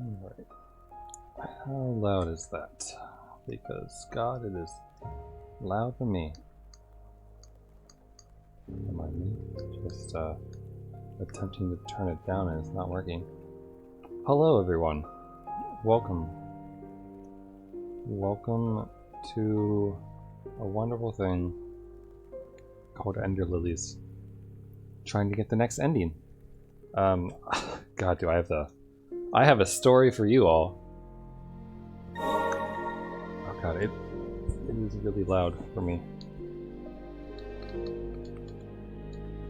Alright. How loud is that? Because, God, it is loud for me. Don't mind me. Just attempting to turn it down and it's not working. Hello, everyone. Welcome. Welcome to a wonderful thing called Ender Lilies. Trying to get the next ending. God, do I have the... I have a story for you all. Oh god, it is really loud for me.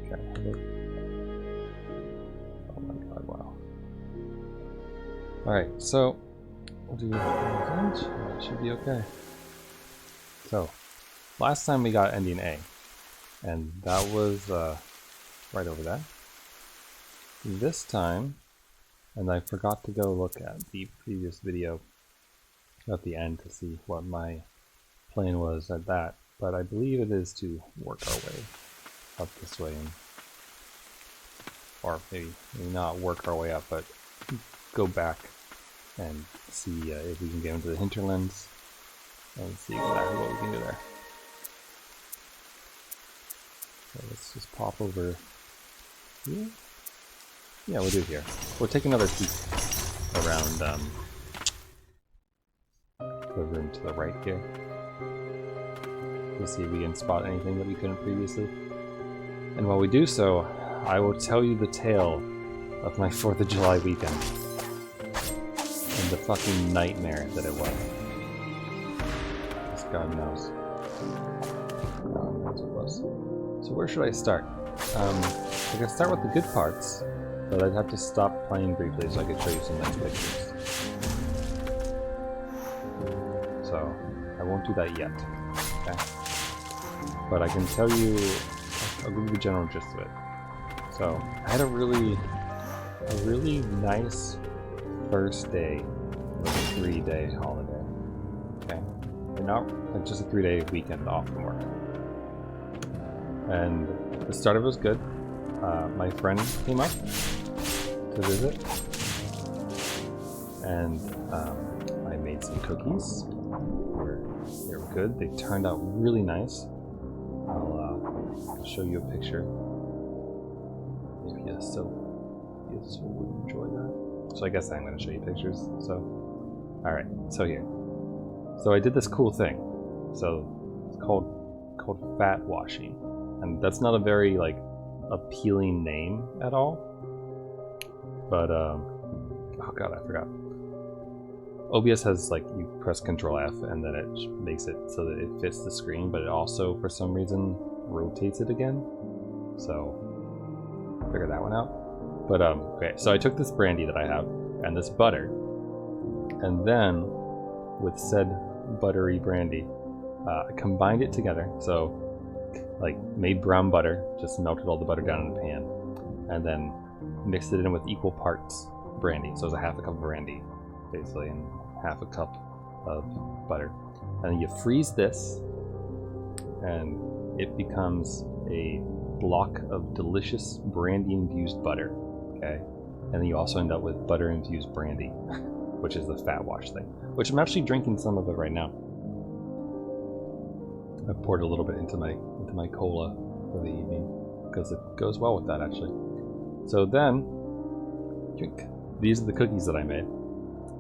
Okay, hello. Oh my god, wow. Alright, so we'll do that should be okay. So, last time we got ending A, and that was right over there. This time, and I forgot to go look at the previous video at the end to see what my plan was at that, but I believe it is to work our way up this way, and, or maybe not work our way up, but go back and see if we can get into the hinterlands and see exactly what we can do there. So let's just pop over here. Yeah, we'll do it here. We'll take another peek around the room to the right here. We'll see if we can spot anything that we couldn't previously. And while we do so, I will tell you the tale of my 4th of July weekend. And the fucking nightmare that it was. As God knows. God knows it was. So where should I start? I can start with the good parts. But I'd have to stop playing briefly so I could show you some nice pictures. So, I won't do that yet. Okay? But I can tell you, I'll give you the general gist of it. So, I had a really nice first day of a 3-day holiday. Okay? And not like just a 3-day weekend off from work. And the start of it was good. My friend came up to visit, and I made some cookies. They were good. They turned out really nice. I'll show you a picture if you still would enjoy that. So I guess I'm going to show you pictures. So, all right. So here. So I did this cool thing. So it's called fat washing, and that's not a very like appealing name at all. But, oh god, I forgot. OBS has, like, you press Control F and then it makes it so that it fits the screen, but it also, for some reason, rotates it again. So, figure that one out. But, okay, so I took this brandy that I have, and this butter, and then, with said buttery brandy, I combined it together, so, like, made brown butter, just melted all the butter down in the pan, and then mixed it in with equal parts brandy. So it was a half a cup of brandy, basically, and half a cup of butter. And then you freeze this, and it becomes a block of delicious brandy-infused butter, okay? And then you also end up with butter-infused brandy, which is the fat wash thing, which I'm actually drinking some of it right now. I poured a little bit into my cola for the evening, because it goes well with that, actually. So then, these are the cookies that I made.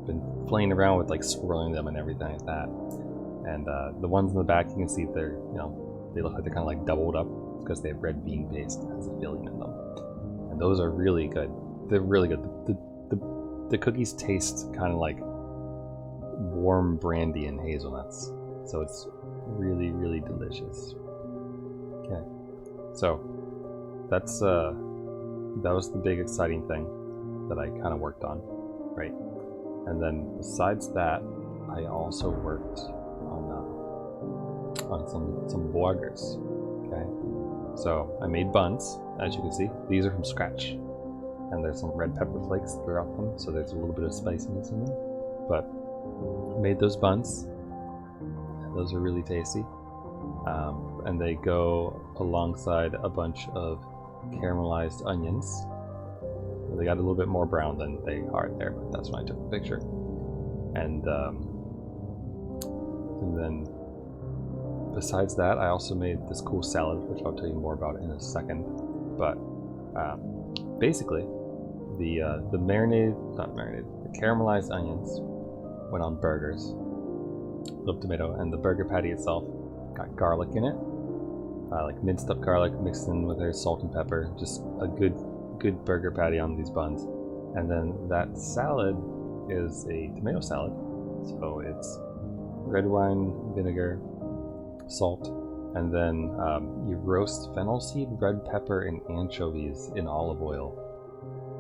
Been playing around with like swirling them and everything like that. And the ones in the back, you can see they're, they look like they're kind of like doubled up because they have red bean paste as a filling in them. And those are really good. They're really good. The cookies taste kind of like warm brandy and hazelnuts. So it's really, really delicious. Okay. So, that's, that was the big exciting thing that I kind of worked on, right? And then besides that, I also worked on some burgers. Okay, so I made buns, as you can see. These are from scratch, and there's some red pepper flakes throughout them, so there's a little bit of spiciness in them. But I made those buns, and those are really tasty, and they go alongside a bunch of caramelized onions They got a little bit more brown than they are there, but that's when I took the picture. And then besides that, I also made this cool salad, which I'll tell you more about in a second. But basically, the caramelized onions went on burgers, little tomato, and the burger patty itself got garlic in it, like minced up garlic mixed in with their salt and pepper. Just a good burger patty on these buns. And then that salad is a tomato salad, so it's red wine vinegar, salt, and then you roast fennel seed, red pepper, and anchovies in olive oil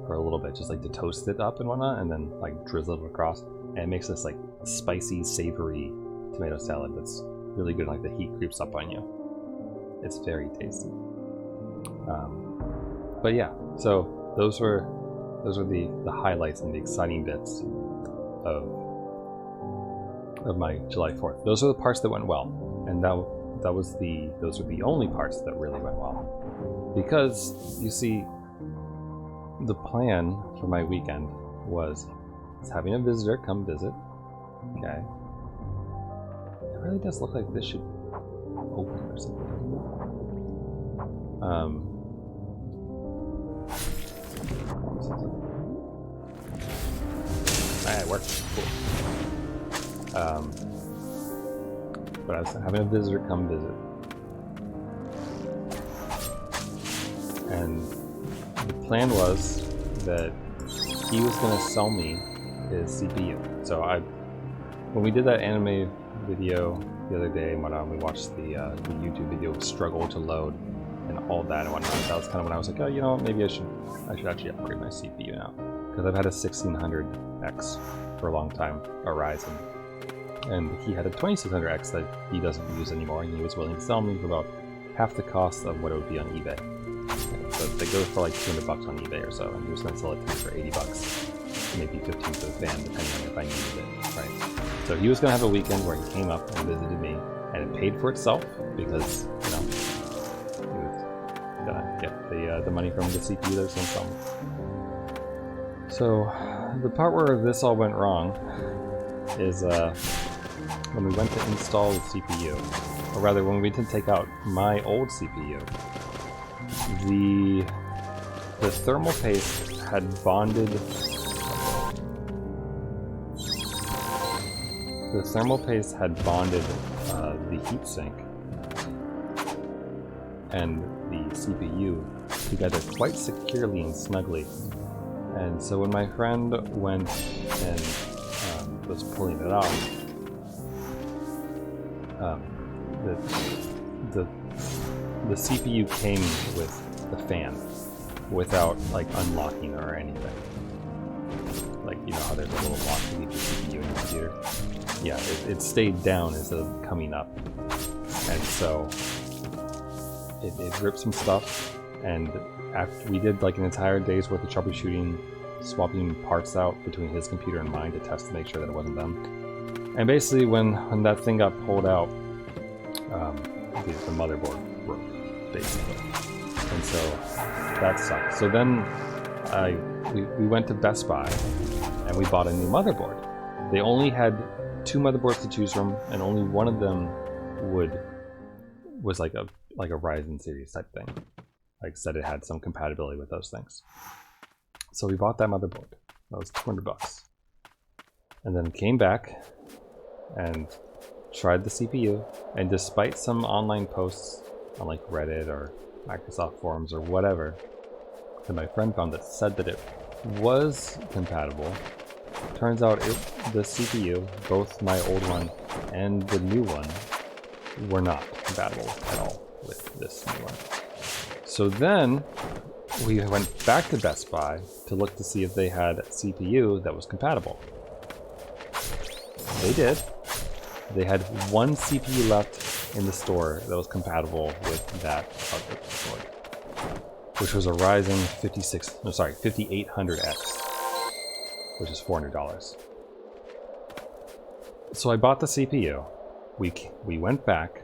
for a little bit, just like to toast it up and whatnot, and then like drizzle it across, and it makes this like spicy, savory tomato salad that's really good. Like the heat creeps up on you. It's very tasty. But yeah, so those were the highlights and the exciting bits of my July 4th. Those are the parts that went well, and those are the only parts that really went well, because you see, the plan for my weekend was having a visitor come visit. Okay, it really does look like this should open or something. It worked. Cool. But I was having a visitor come visit, and the plan was that he was going to sell me his CPU. So when we did that anime video the other day and whatnot, we watched the YouTube video struggle to load and all that and whatnot. That was kind of when I was like, oh, you know, maybe I should actually upgrade my CPU now, because I've had a 1600X for a long time, a Ryzen, and he had a 2600X that he doesn't use anymore, and he was willing to sell me for about half the cost of what it would be on eBay. So they go for like $200 on eBay or so, and he was going to sell it to me for $80, maybe 15 for the fan, depending on if I needed it, right? So he was going to have a weekend where he came up and visited me, and it paid for itself because, you know, he was gonna get the money from the CPU that was going to sell me. So the part where this all went wrong is when we went to install the CPU, or rather when we did take out my old CPU, the thermal paste had bonded. The thermal paste had bonded the heatsink and the CPU together quite securely and snugly. And so when my friend went and was pulling it off, the CPU came with the fan without like unlocking or anything. Like, you know how there's a little lock to keep the CPU in your computer? Yeah, it stayed down instead of coming up. And so it ripped some stuff, and after we did like an entire day's worth of troubleshooting, swapping parts out between his computer and mine to test to make sure that it wasn't them. And basically when that thing got pulled out, the motherboard broke, basically. And so that sucked. So then we went to Best Buy and we bought a new motherboard. They only had 2 motherboards to choose from, and only one of them was like a Ryzen series type thing. Like said it had some compatibility with those things. So we bought that motherboard. That was $200. And then came back and tried the CPU, and despite some online posts on like Reddit or Microsoft forums or whatever that my friend found that said that it was compatible, turns out the CPU, both my old one and the new one, were not compatible at all with this new one. So then we went back to Best Buy to look to see if they had a CPU that was compatible. They did. They had one CPU left in the store that was compatible with that board, which was a Ryzen 5800X, which is $400. So I bought the CPU. We went back,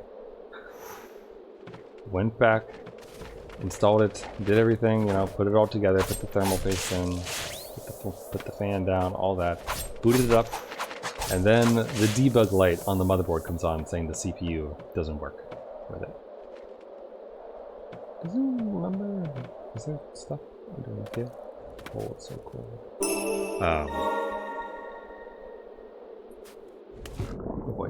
installed it, did everything, you know, put it all together, put the thermal paste in, put the fan down, all that, booted it up, and then the debug light on the motherboard comes on saying the CPU doesn't work with it. Does anyone remember? Is there stuff underneath here? Oh, it's so cool. Oh boy.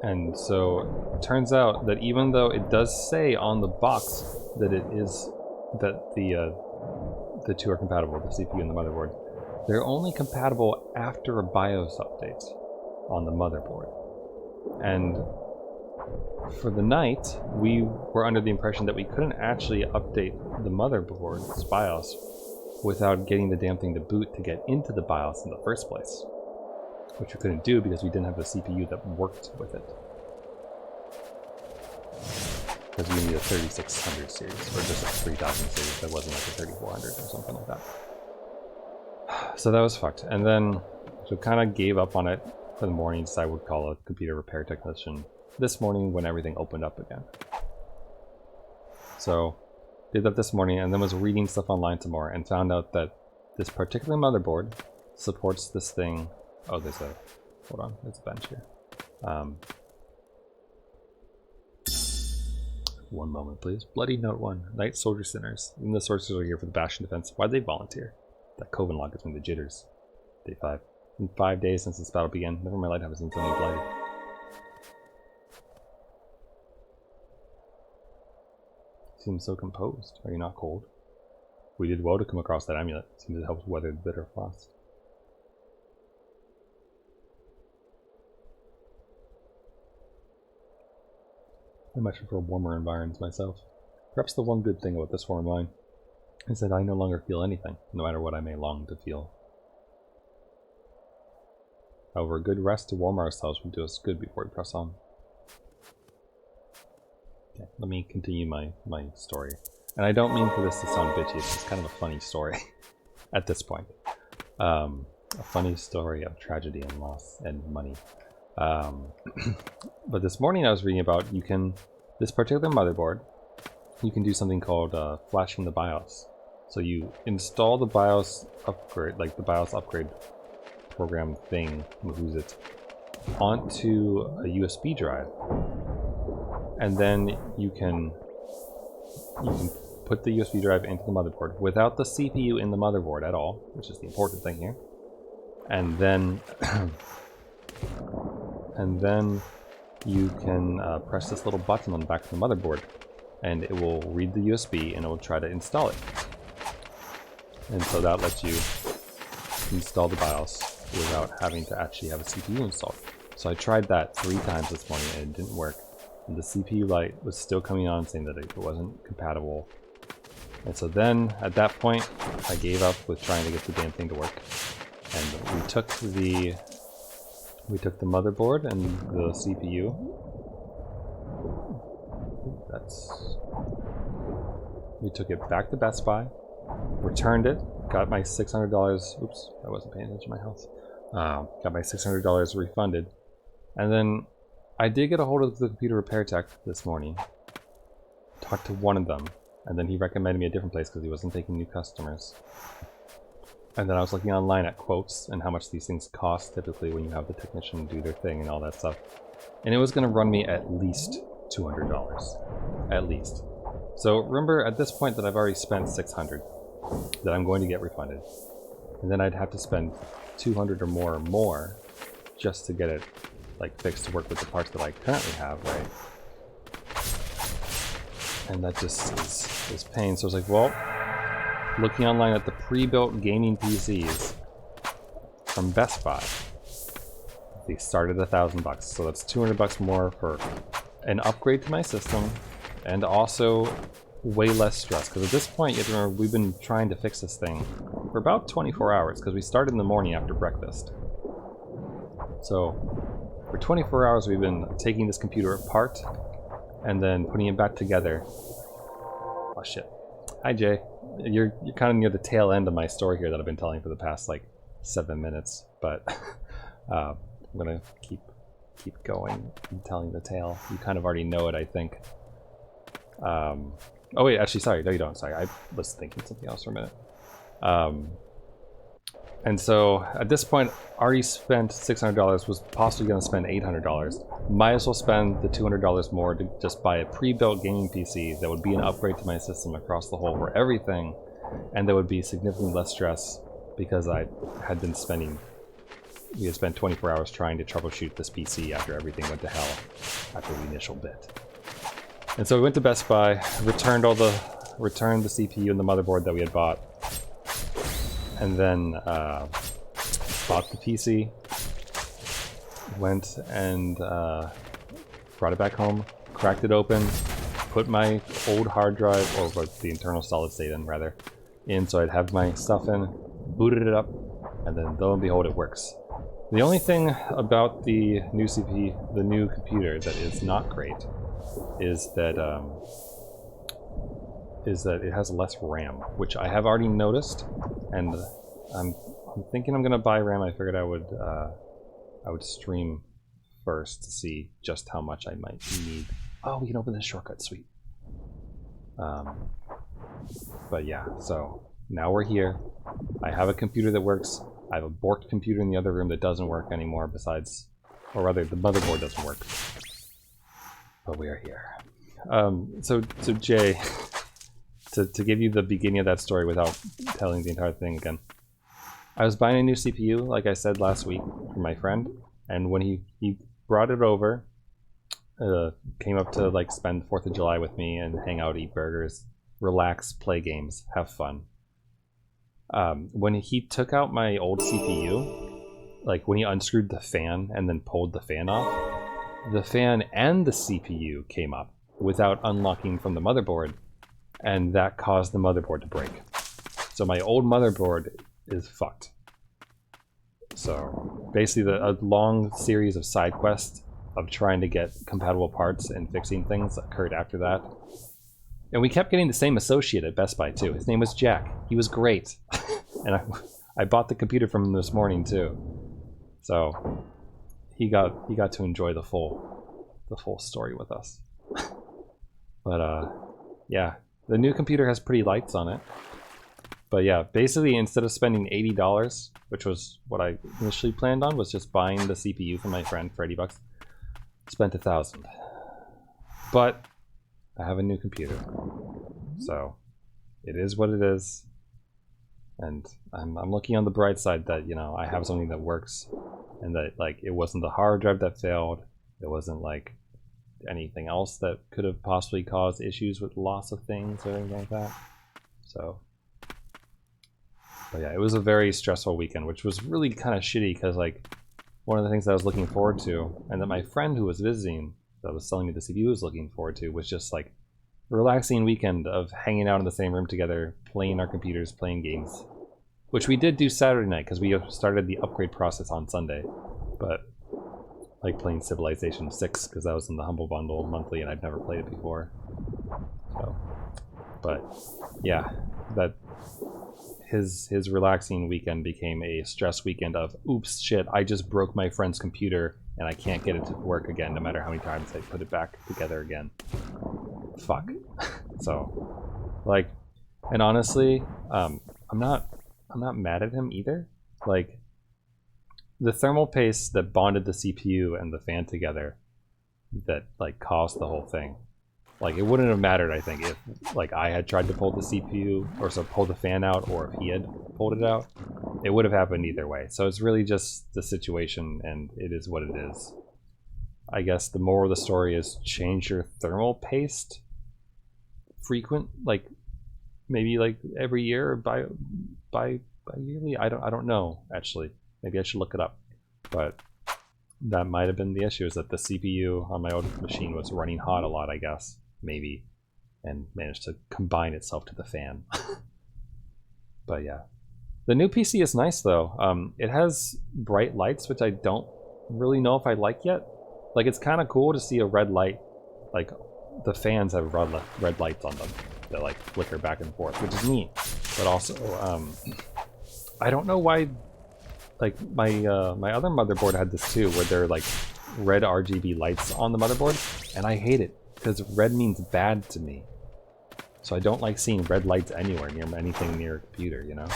And so, turns out that even though it does say on the box that it is, that the two are compatible, the CPU and the motherboard, they're only compatible after a BIOS update on the motherboard. And for the night, we were under the impression that we couldn't actually update the motherboard's BIOS without getting the damn thing to boot to get into the BIOS in the first place. Which we couldn't do because we didn't have a CPU that worked with it. Because we need a 3600 series, or just a 3000 series that wasn't like a 3400 or something like that. So that was fucked. And then, so kind of gave up on it for the morning, decided I would call a computer repair technician this morning when everything opened up again. So, did that this morning, and then was reading stuff online some more, and found out that this particular motherboard supports this thing. Oh, there's a, hold on, there's a bench here. One moment, please. Bloody Note 1, Night Soldier Sinners. Even the sorcerers are here for the Bastion defense. Why'd they volunteer? That Coven log gives me the jitters. Day 5. In 5 days since this battle began, never in my life have I seen so many blighted. Seems so composed. Are you not cold? We did well to come across that amulet. Seems it helps weather the bitter frost. I much prefer warmer environments myself. Perhaps the one good thing about this form of mine is that I no longer feel anything, no matter what I may long to feel. However, a good rest to warm ourselves will do us good before we press on. Okay, let me continue my story. And I don't mean for this to sound bitchy, it's just kind of a funny story at this point. A funny story of tragedy and loss and money. But this morning I was reading about this particular motherboard, you can do something called flashing the BIOS. So you install the BIOS upgrade, like the BIOS upgrade program thing, who's it, onto a USB drive, and then you can put the USB drive into the motherboard without the CPU in the motherboard at all, which is the important thing here, and then you can press this little button on the back of the motherboard, and it will read the USB and it will try to install it. And so that lets you install the BIOS without having to actually have a CPU installed. So I tried that 3 times this morning and it didn't work. And the CPU light was still coming on saying that it wasn't compatible. And so then, at that point, I gave up with trying to get the damn thing to work. And we took the motherboard and the CPU. We took it back to Best Buy, returned it, got my $600. Oops, I wasn't paying attention to my health. Got my $600 refunded, and then I did get a hold of the computer repair tech this morning. Talked to one of them, and then he recommended me a different place because he wasn't taking new customers. And then I was looking online at quotes and how much these things cost typically when you have the technician do their thing and all that stuff. And it was going to run me at least $200. At least. So remember at this point that I've already spent $600 that I'm going to get refunded. And then I'd have to spend $200 or more just to get it like fixed to work with the parts that I currently have, right? And that just is pain. So I was like, well, looking online at the pre-built gaming PCs from Best Buy, they started at $1,000, so that's $200 more for an upgrade to my system, and also way less stress. Because at this point, you have to remember, we've been trying to fix this thing for about 24 hours, because we started in the morning after breakfast. So for 24 hours, we've been taking this computer apart and then putting it back together. Oh shit! Hi Jay. You're kind of near the tail end of my story here that I've been telling for the past like 7 minutes, but I'm gonna keep going and telling the tale. You kind of already know it, I think. Oh wait, actually, sorry, no you don't, sorry, I was thinking something else for a minute. And so at this point, already spent $600, was possibly going to spend $800. Might as well spend the $200 more to just buy a pre-built gaming PC that would be an upgrade to my system across the whole for everything, and there would be significantly less stress because I had been spending, we had spent 24 hours trying to troubleshoot this PC after everything went to hell after the initial bit. And so we went to Best Buy, returned the CPU and the motherboard that we had bought, and then bought the PC, went and brought it back home, cracked it open, put my old hard drive, or the internal solid state in rather, in so I'd have my stuff in, booted it up, and then lo and behold it works. The only thing about the new CPU, the new computer that is not great, is that it has less RAM, which I have already noticed, and I'm thinking I'm gonna buy RAM. I figured I would stream first to see just how much I might need. Oh, we can open this shortcut, sweet. But yeah, so now we're here. I have a computer that works. I have a borked computer in the other room that doesn't work anymore besides, or rather the motherboard doesn't work. But we are here. So Jay, to give you the beginning of that story without telling the entire thing again. I was buying a new CPU, like I said last week, for my friend, and when he brought it over, came up to like spend 4th of July with me and hang out, eat burgers, relax, play games, have fun. When he took out my old CPU, like when he unscrewed the fan and then pulled the fan off, the fan and the CPU came up without unlocking from the motherboard, and that caused the motherboard to break. So my old motherboard is fucked. So basically a long series of side quests of trying to get compatible parts and fixing things occurred after that. And we kept getting the same associate at Best Buy too. His name was Jack. He was great. And I bought the computer from him this morning too. So he got to enjoy the full story with us. But yeah, the new computer has pretty lights on it. But yeah, basically instead of spending $80, which was what I initially planned on, was just buying the CPU from my friend for $80, spent $1,000. But I have a new computer, so it is what it is. And I'm looking on the bright side that, you know, I have something that works, and that like it wasn't the hard drive that failed. It wasn't like anything else that could have possibly caused issues with loss of things or anything like that. So, but yeah, it was a very stressful weekend, which was really kind of shitty because like one of the things that I was looking forward to, and that my friend who was visiting that was selling me the CPU was looking forward to, was just like a relaxing weekend of hanging out in the same room together, playing our computers, playing games, which we did do Saturday night because we started the upgrade process on Sunday. But like playing Civilization 6 because that was in the Humble Bundle monthly and I'd never played it before. So, but yeah, that his relaxing weekend became a stress weekend of oops shit, I just broke my friend's computer and I can't get it to work again no matter how many times I put it back together again. Fuck. So like, and honestly, I'm not mad at him either. Like the thermal paste that bonded the CPU and the fan together that like caused the whole thing, like it wouldn't have mattered, I think, if like I had tried to pull the CPU or so pull the fan out, or if he had pulled it out. It would have happened either way. So it's really just the situation, and it is what it is. I guess the moral of the story is change your thermal paste frequent, like maybe like every year or by yearly. I don't know actually. Maybe I should look it up. But that might have been the issue, is that the CPU on my old machine was running hot a lot, I guess, maybe, and managed to combine itself to the fan. But yeah. The new PC is nice though. It has bright lights, which I don't really know if I like yet. Like it's kind of cool to see a red light. Like the fans have red lights on them that like flicker back and forth, which is neat. But also, I don't know why. Like my my other motherboard had this too, where they're like red RGB lights on the motherboard, and I hate it because red means bad to me. So I don't like seeing red lights anywhere near anything near a computer, you know?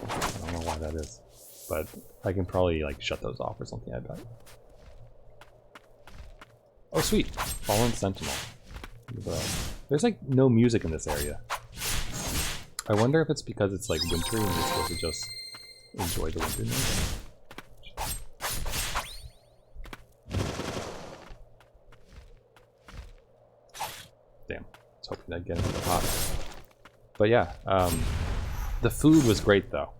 I don't know why that is. But I can probably like shut those off or something, I bet. Oh sweet! Fallen Sentinel. There's like no music in this area. I wonder if it's because it's like wintry and you're supposed to just enjoy the winter music. Damn, I was hoping I'd get into the pot. But yeah, the food was great though.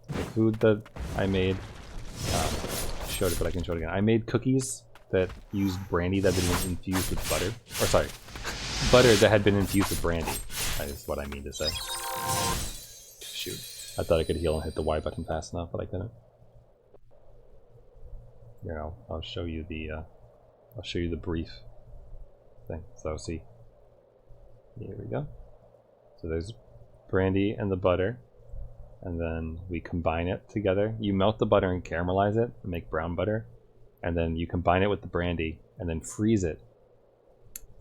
The food that I made, showed it, but I can show it again. I made cookies that used brandy that had been infused with butter. Or sorry, butter that had been infused with brandy, is what I mean to say. Shoot. I thought I could heal and hit the Y button fast enough, but I couldn't. Here, I'll show you the brief thing. So see. Here we go. So there's brandy and the butter. And then we combine it together. You melt the butter and caramelize it and make brown butter. And then you combine it with the brandy and then freeze it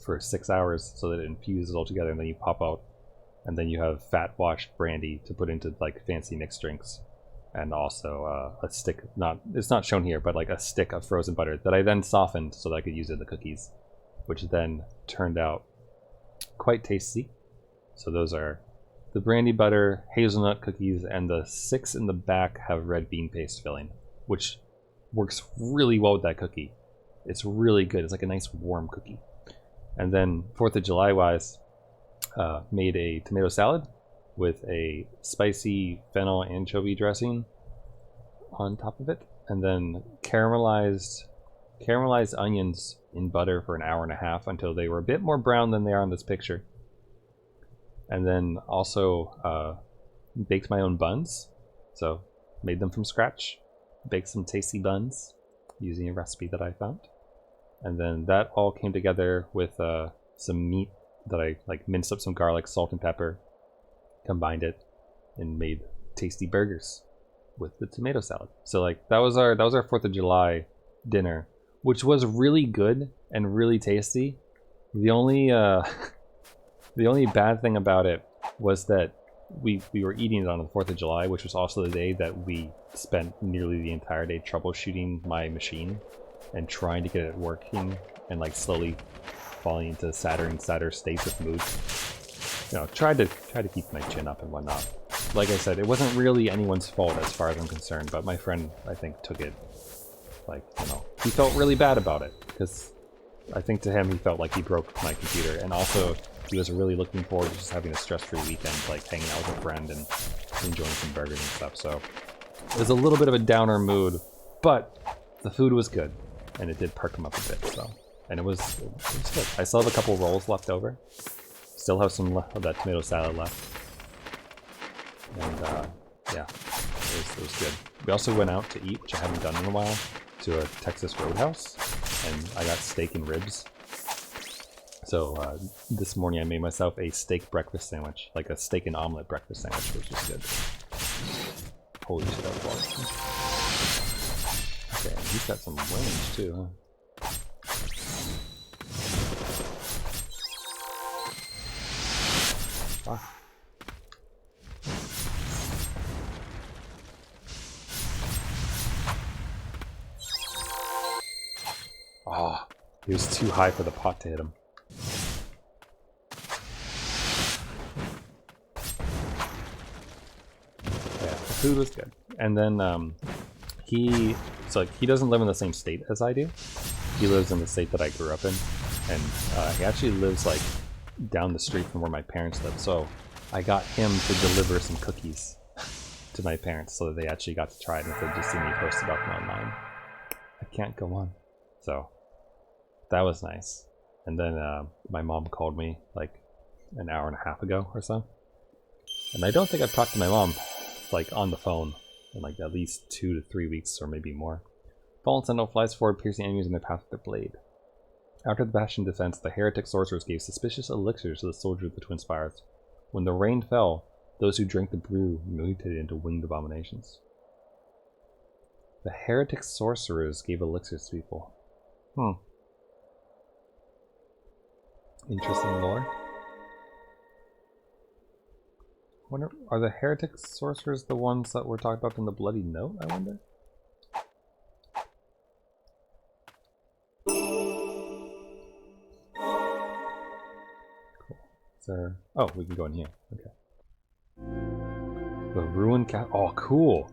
for 6 hours so that it infuses all together, and then you pop out. And then you have fat washed brandy to put into like fancy mixed drinks. And also a stick, it's not shown here, but like a stick of frozen butter that I then softened so that I could use it in the cookies, which then turned out quite tasty. So those are the brandy butter, hazelnut cookies, and the 6 in the back have red bean paste filling, which works really well with that cookie. It's really good. It's like a nice warm cookie. And then 4th of July wise, made a tomato salad with a spicy fennel anchovy dressing on top of it, and then caramelized onions in butter for an hour and a half until they were a bit more brown than they are in this picture. And then also baked my own buns, so made them from scratch, baked some tasty buns using a recipe that I found. And then that all came together with some meat that I like minced up some garlic, salt and pepper, combined it, and made tasty burgers with the tomato salad. So like that was our 4th of July dinner, which was really good and really tasty. The only the only bad thing about it was that we were eating it on the 4th of July, which was also the day that we spent nearly the entire day troubleshooting my machine and trying to get it working and like slowly falling into sadder and sadder states of mood. You know, tried to keep my chin up and whatnot. Like I said, it wasn't really anyone's fault as far as I'm concerned, but my friend, I think, took it like, you know, he felt really bad about it because I think to him he felt like he broke my computer, and also he was really looking forward to just having a stress-free weekend, like hanging out with a friend and enjoying some burgers and stuff. So it was a little bit of a downer mood, but the food was good and it did perk him up a bit. So, and it was good. I still have a couple rolls left over. Still have some of that tomato salad left. And yeah, it was good. We also went out to eat, which I haven't done in a while, to a Texas Roadhouse, and I got steak and ribs. So this morning I made myself a steak breakfast sandwich, like a steak and omelet breakfast sandwich, which was good. Holy shit, that was large. Okay, he's got some range too, huh? Ah. Oh, he was too high for the pot to hit him. Yeah, the food was good. And then he doesn't live in the same state as I do. He lives in the state that I grew up in, and he actually lives like down the street from where my parents live. So I got him to deliver some cookies to my parents so that they actually got to try it instead of just seeing me post about them online. I can't go on. So that was nice. And then my mom called me like an hour and a half ago or so. And I don't think I've talked to my mom like on the phone in like at least 2 to 3 weeks or maybe more. Fallen Sentinel flies forward, piercing enemies in their path with their blade. After the Bastion defense, the heretic sorcerers gave suspicious elixirs to the soldiers of the Twin Spires. When the rain fell, those who drank the brew mutated into winged abominations. The heretic sorcerers gave elixirs to people. Interesting lore. Wonder, are the heretic sorcerers the ones that were talked about in the Bloody Note, I wonder? Cool. Is there... Oh, we can go in here. Okay. The ruined cat. Oh, cool!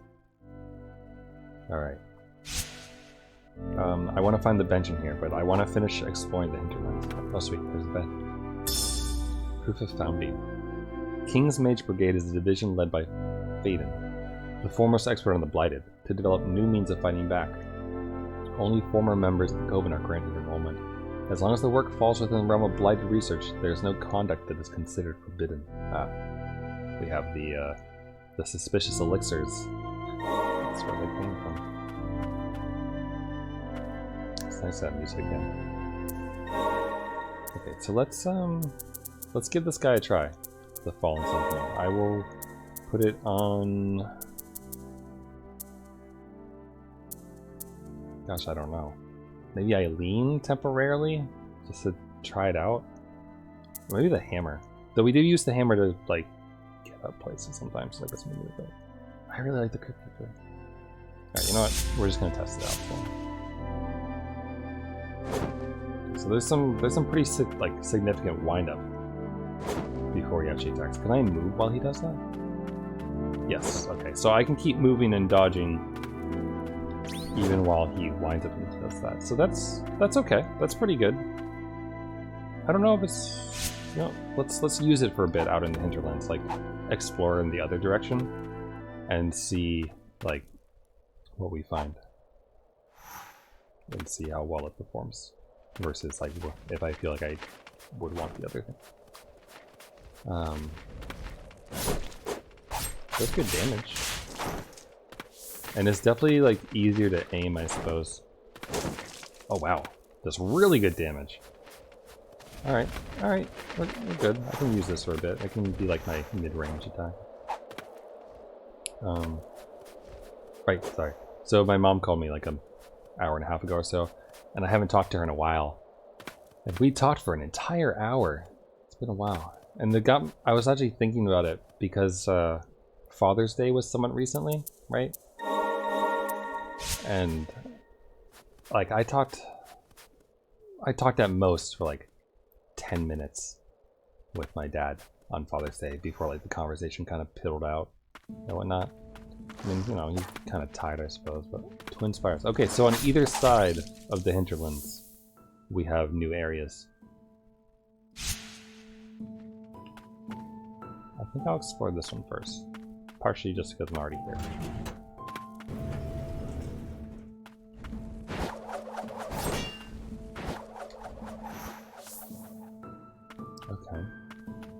Alright. I want to find the bench in here, but I want to finish exploring the hinterlands. Oh, sweet. There's the bed. Proof of founding. King's Mage Brigade is a division led by Faden, the foremost expert on the Blighted, to develop new means of fighting back. Only former members of the Coven are granted enrollment. As long as the work falls within the realm of Blighted research, there is no conduct that is considered forbidden. We have the suspicious elixirs. That's where they came from. It's nice to have music again. Okay, so let's give this guy a try. The Fallen Sentinel. I will put it on... Gosh, I don't know. Maybe Eileen temporarily, just to try it out. Maybe the hammer. Though we do use the hammer to, like, get up places sometimes, like this movie. But I really like the cryptic. Alright, you know what? We're just gonna test it out. So there's some pretty significant wind-up before he actually attacks. Can I move while he does that? Yes, okay. So I can keep moving and dodging even while he winds up and does that. So that's okay. That's pretty good. I don't know if it's... You know, let's use it for a bit out in the hinterlands, like explore in the other direction and see like what we find. And see how well it performs. Versus like if I feel like I would want the other thing. Does good damage. And it's definitely like easier to aim, I suppose. Oh wow, does really good damage. Alright, we're good. I can use this for a bit. It can be like my mid-range attack. Right, sorry. So my mom called me like an hour and a half ago or so, and I haven't talked to her in a while. And we talked for an entire hour. It's been a while. And I was actually thinking about it because Father's Day was somewhat recently, right? And like I talked at most for like 10 minutes with my dad on Father's Day before like the conversation kind of piddled out and whatnot. I mean, you know, he's kind of tired, I suppose, but Twin Spires. Okay, so on either side of the hinterlands, we have new areas. I think I'll explore this one first, partially just because I'm already here.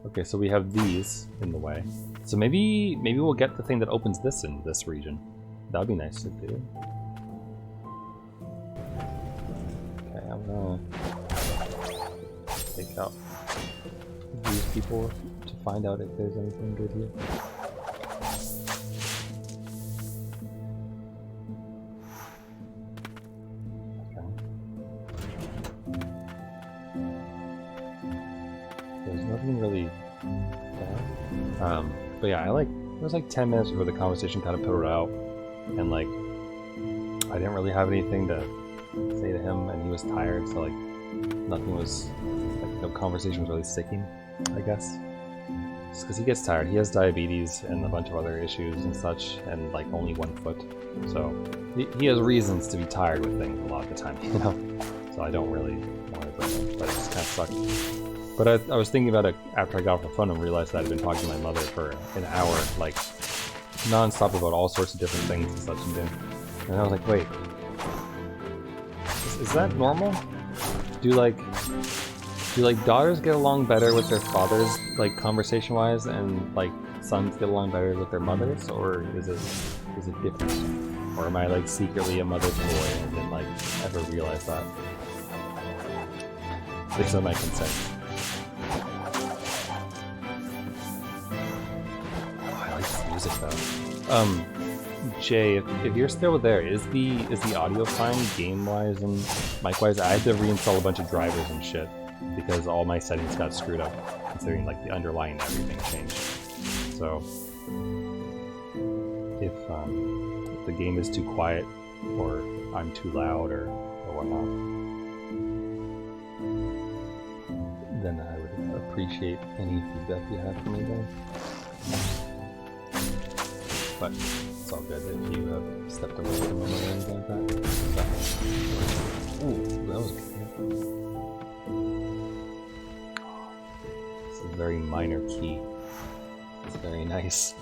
Okay, so we have these in the way. So maybe we'll get the thing that opens this in this region. That'd be nice to do. Okay, I'm gonna take out these people to find out if there's anything good here. There's nothing really bad. But yeah, it was like 10 minutes before the conversation kind of petered out, and like I didn't really have anything to say to him, and he was tired, so like nothing was, like no conversation was really sticking, I guess. Just because he gets tired. He has diabetes and a bunch of other issues and such, and like only 1 foot, so he has reasons to be tired with things a lot of the time, you know. So I don't really want to bring it, but it just kind of sucked. But I was thinking about it after I got off the phone and realized that I'd been talking to my mother for an hour, like, non-stop about all sorts of different things and such and things. And I was like, wait, is that normal? Do daughters get along better with their fathers, like, conversation-wise, and, like, sons get along better with their mothers? Or is it different? Or am I, like, secretly a mother's boy and didn't, like, ever realize that? Based on my consent. Jay, if you're still there, is the audio fine game-wise and mic-wise? I had to reinstall a bunch of drivers and shit because all my settings got screwed up, considering like the underlying everything changed. So if the game is too quiet, or I'm too loud, or whatnot, then I would appreciate any feedback you have for me there. But it's all good if you have stepped away from it or anything like that. Ooh, that was good. It's a very minor key. It's very nice.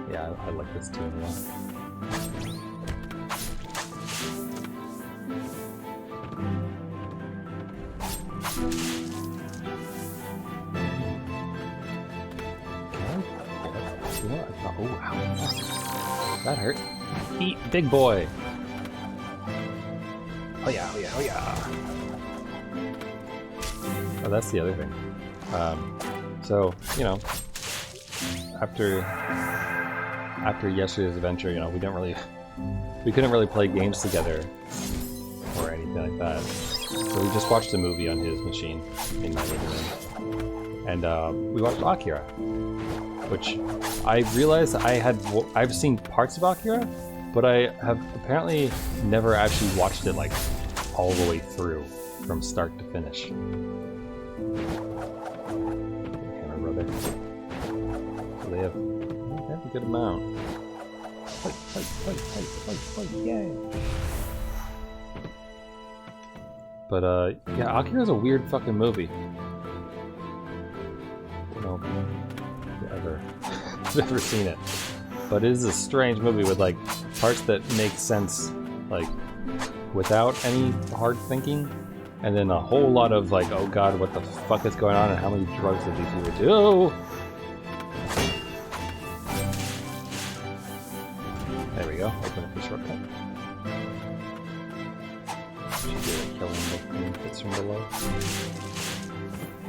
Yeah, I like this tune a lot. Oh, wow. That hurt. Eat, big boy! Oh yeah, oh yeah, oh yeah! Oh, that's the other thing. So, you know, after yesterday's adventure, you know, we couldn't really play games together or anything like that. So we just watched a movie on his machine in my living room. And we watched Akira, which I realized I've seen parts of Akira, but I have apparently never actually watched it like all the way through from start to finish. Camera brother. So they have a good amount. Fight, yay! But yeah, Akira's a weird fucking movie. I don't know if you've ever seen it, but it is a strange movie with like parts that make sense like without any hard thinking, and then a whole lot of like, oh god, what the fuck is going on and how many drugs did these people do? There we go, open up the shortcut. Should be like killing the hits from below.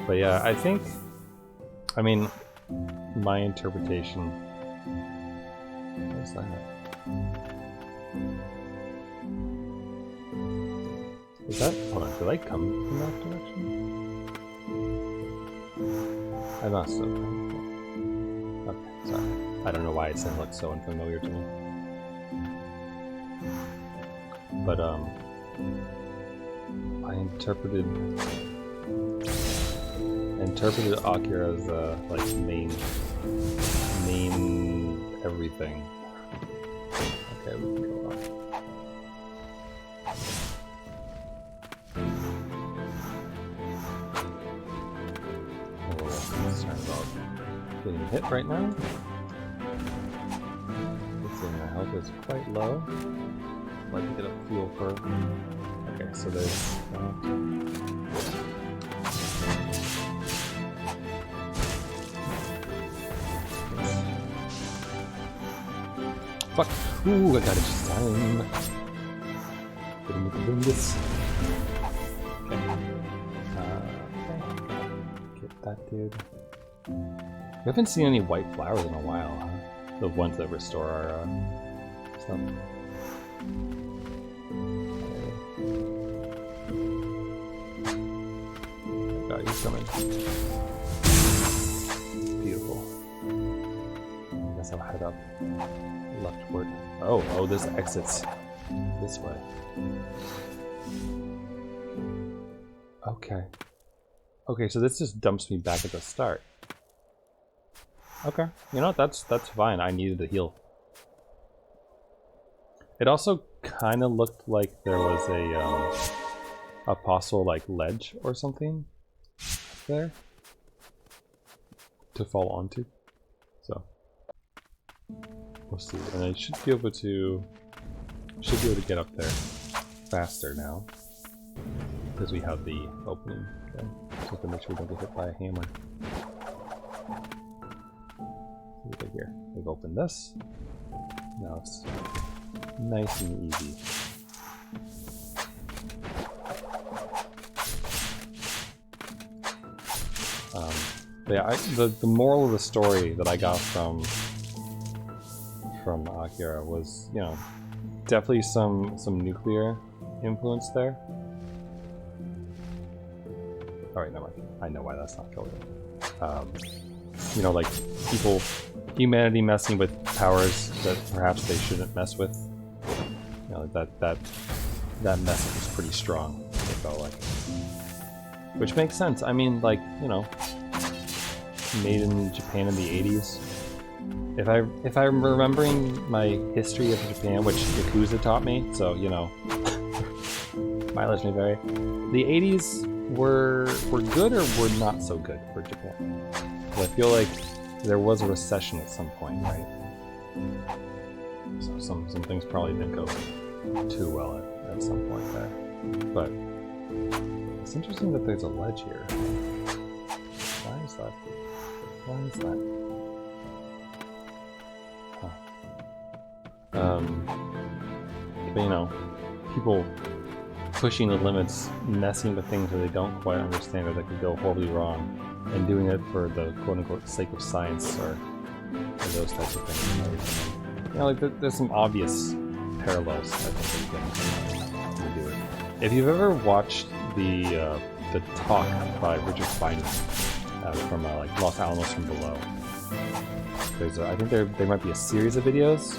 But yeah, I mean, my interpretation. Where's that? Is that? Hold on, did I come from that direction? I must have. Okay, sorry. I don't know why it looks so unfamiliar to me. But I interpreted Akira's like main everything. Okay, we can go on. A little concerned about getting hit right now. Let's see, my health is quite low. I'd like to get a feel for. Okay, so there's that. Fuck! Ooh, I got it just time. Doing this. Okay. Get that dude. We haven't seen any white flowers in a while, huh? The ones that restore our stuff. Oh god, he's coming. Beautiful. I guess I'll head up. Leftward. Oh, this exits this way. Okay. Okay, so this just dumps me back at the start. Okay, you know, that's fine. I needed to heal. It also kind of looked like there was a possible like ledge or something there to fall onto. So. We'll see, and I should be able to get up there faster now because we have the opening. Okay, so we have to make sure we don't get hit by a hammer. Over here, we've opened this. Now it's nice and easy. But yeah, the moral of the story that I got from from Akira was, you know, definitely some nuclear influence there. Alright, never mind. I know why that's not going. You know, like humanity messing with powers that perhaps they shouldn't mess with. You know, that message is pretty strong, it felt like. Which makes sense. I mean, like, you know, made in Japan in the 80s. If I'm remembering my history of Japan, which Yakuza taught me, so, you know, mileage may vary. The 80s were good or were not so good for Japan? I feel like there was a recession at some point, right? So some things probably didn't go too well at some point there. But it's interesting that there's a ledge here. Why is that? Why is that? Huh. But you know, people pushing the limits, messing with things that they don't quite understand or that could go horribly wrong, and doing it for the quote-unquote sake of science or those types of things and everything. You know, like there's some obvious parallels, I think, that you can do it. If you've ever watched the talk by Richard Feynman from like Los Alamos from Below, there's I think there might be a series of videos,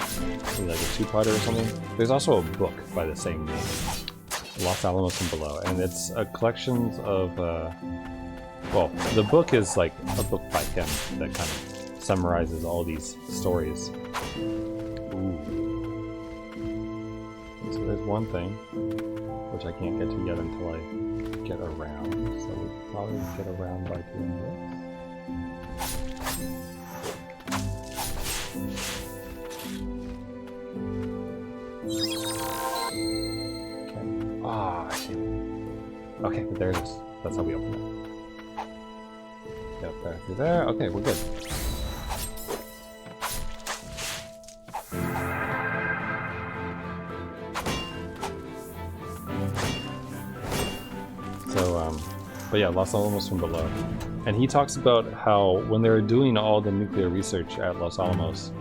maybe like a two-parter or something. There's also a book by the same name, Los Alamos from Below, and it's a collection of well, the book is like a book by him that kind of summarizes all these stories. Ooh. So there's one thing, which I can't get to yet until I get around, so we'll probably get around by doing this. Okay. Ah, I see. Okay, but there it is. That's how we open it. Yep, there, through there. Okay, we're good. So, but yeah, Los Alamos from Below. And he talks about how when they were doing all the nuclear research at Los Alamos,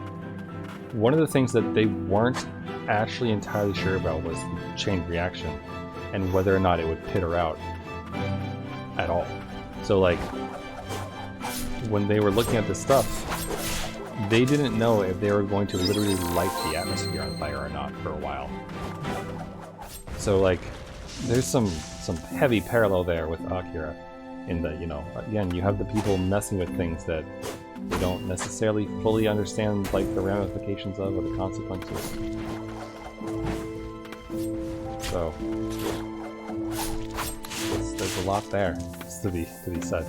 one of the things that they weren't actually entirely sure about was the chain reaction and whether or not it would peter out at all. So like, when they were looking at this stuff, they didn't know if they were going to literally light the atmosphere on fire or not for a while. So like, there's some heavy parallel there with Akira, in that, you know, again, you have the people messing with things that they don't necessarily fully understand, like the ramifications of or the consequences. So there's a lot there to be said.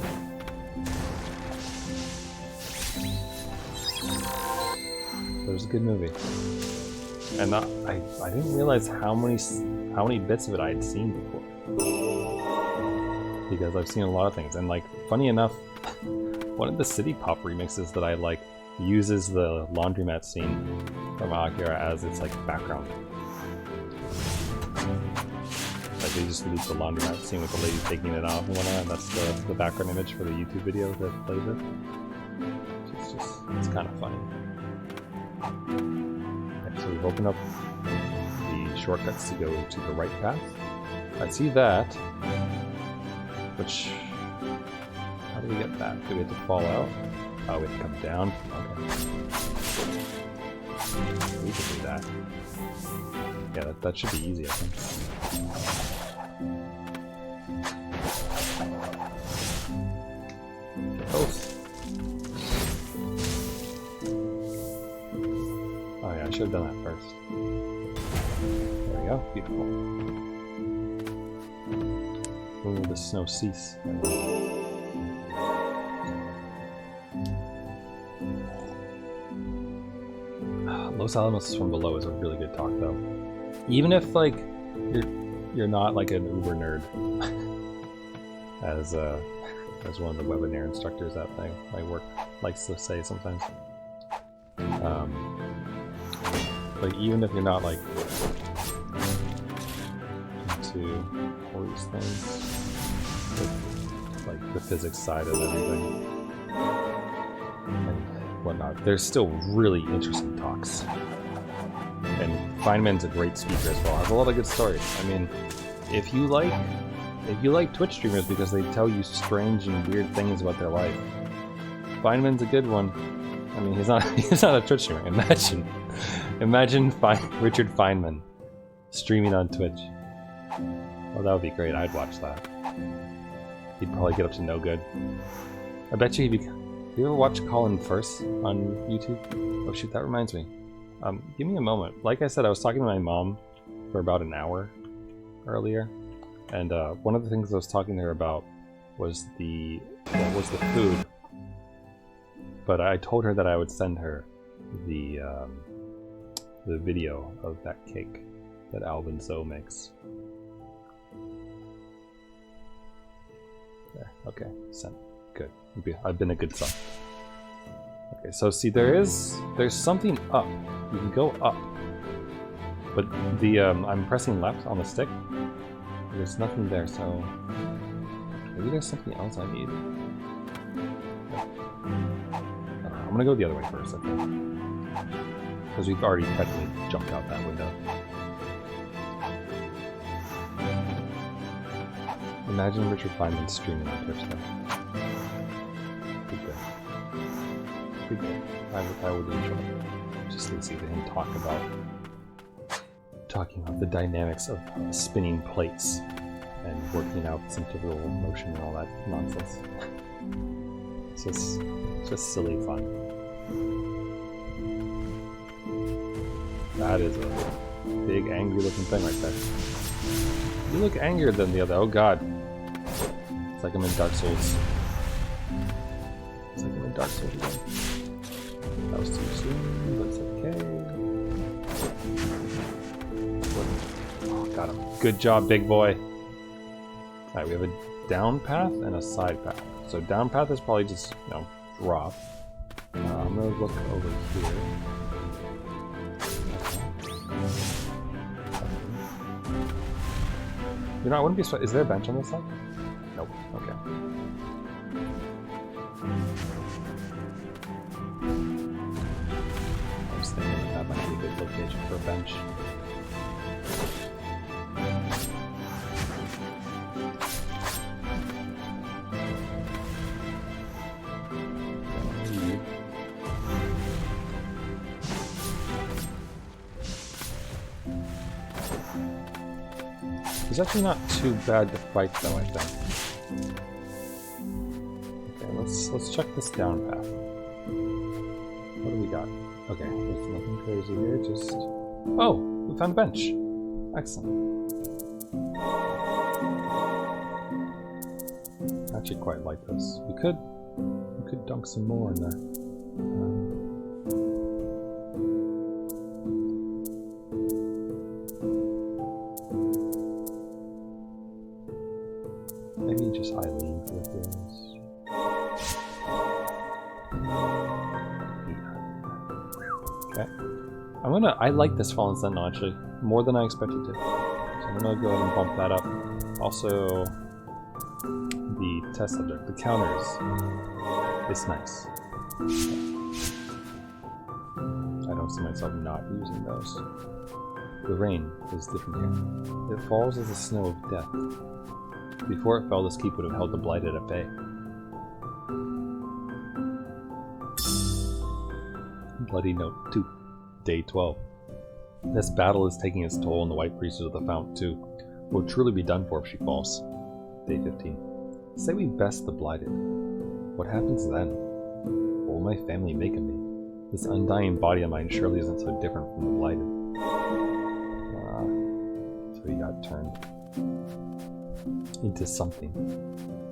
It was a good movie, and I didn't realize how many bits of it I had seen before, because I've seen a lot of things. And like, funny enough, one of the City Pop remixes that I like uses the laundromat scene from Akira as its like background. Like they just released the laundromat scene with the lady taking it off and whatnot, and that's the background image for the YouTube video that plays it. It's kind of funny. Okay, so we've opened up the shortcuts to go to the right path. I see that, which, how do we get that? Do we have to fall out? Oh, we have to come down? Okay. We can do that. Yeah, that should be easy, I think. Close. Oh yeah, I should have done that first. There we go, beautiful. Will the snow cease? Los Alamos from Below is a really good talk, though. Even if like you're not like an uber nerd, as one of the webinar instructors at my work likes to say sometimes. Like even if you're not like into all these things, like the physics side of everything, and whatnot, there's still really interesting talks. And Feynman's a great speaker as well. Has a lot of good stories. I mean, if you like Twitch streamers because they tell you strange and weird things about their life, Feynman's a good one. I mean, he's not a Twitch streamer. Imagine Richard Feynman streaming on Twitch. Well, that would be great. I'd watch that. He'd probably get up to no good. I bet you he'd be... You ever watch Colin Firth on YouTube? Oh shoot, that reminds me. Give me a moment. Like I said, I was talking to my mom for about an hour earlier, and one of the things I was talking to her about was the food. But I told her that I would send her the video of that cake that Alvin So makes. There. Okay, sent. Good. I've been a good son. Okay, so see, there's something up. You can go up, but the I'm pressing left on the stick. There's nothing there, so maybe there's something else I need. I'm gonna go the other way first, I think, because we've already technically jumped out that window. Imagine Richard Feynman streaming on Twitch though. Pretty good. I would enjoy just listening to him talking about the dynamics of spinning plates and working out centrifugal motion and all that nonsense. It's just silly fun. That is a big angry looking thing right there. You look angrier than the other. Oh god. It's like I'm in Dark Souls. It's like I'm in Dark Souls again. That was too soon, but it's okay. Oh, got him. Good job, big boy. Alright, we have a down path and a side path. So down path is probably just, you know, drop. I'm gonna look over here. You know, I wouldn't be surprised. Is there a bench on this side? Nope. Okay. I was thinking that might be a good location for a bench. He's actually not too bad to fight though, I think. Okay, let's check this down path. What do we got? Okay, there's nothing crazy here, just... Oh! We found a bench! Excellent. I actually quite like this. We could dunk some more in there. Maybe just Eileen for the things. Okay. I like this Fallen Sentinel actually, more than I expected to. So I'm gonna go ahead and bump that up. Also, the test subject, the counters, it's nice. I don't see myself not using those. The rain is different here. It falls as the snow of death. Before it fell, this keep would have held the blighted at bay. Bloody Note 2, Day 12. This battle is taking its toll on the White Priestess of the Fount too. Will truly be done for if she falls. Day 15. Say we best the blighted. What happens then? What will my family make of me? This undying body of mine surely isn't so different from the blighted. So he got turned into something.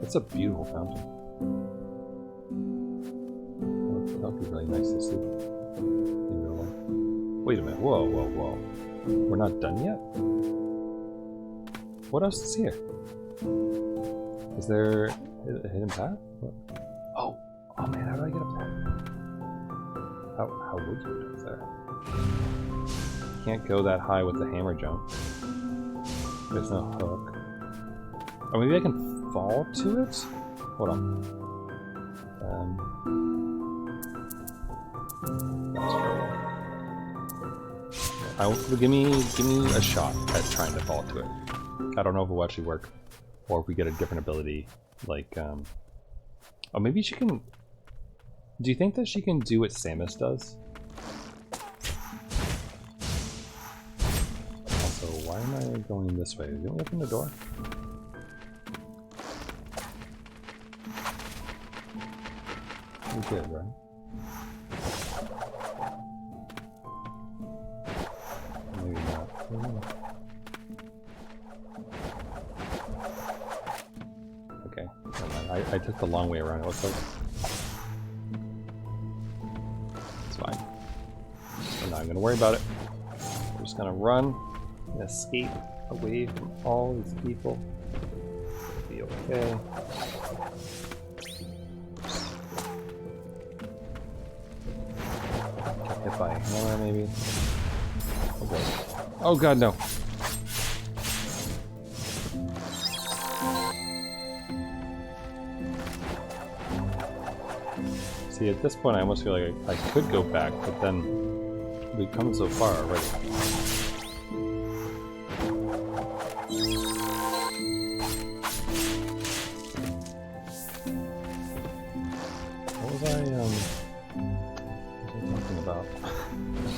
It's a beautiful fountain. That would be really nice to see in real life. Wait a minute. Whoa, whoa, whoa. We're not done yet? What else is here? Is there a hidden path? What? Oh man, how do I get up there? How would you get up there? Can't go that high with the hammer jump. There's no hook. Or maybe I can fall to it? Hold on. Give me a shot at trying to fall to it. I don't know if it will actually work, or if we get a different ability, like oh, maybe she can. Do you think that she can do what Samus does? Also, why am I going this way? Didn't we open the door? We did, right? Maybe not. Okay, never mind. I took the long way around, it looks like. It's fine. I'm not gonna worry about it. We're just gonna run and escape away from all these people. It'll be okay. Get hit by a hammer, maybe. Oh boy. Oh god, no. See, at this point I almost feel like I could go back, but then we've come so far already. What was I talking about?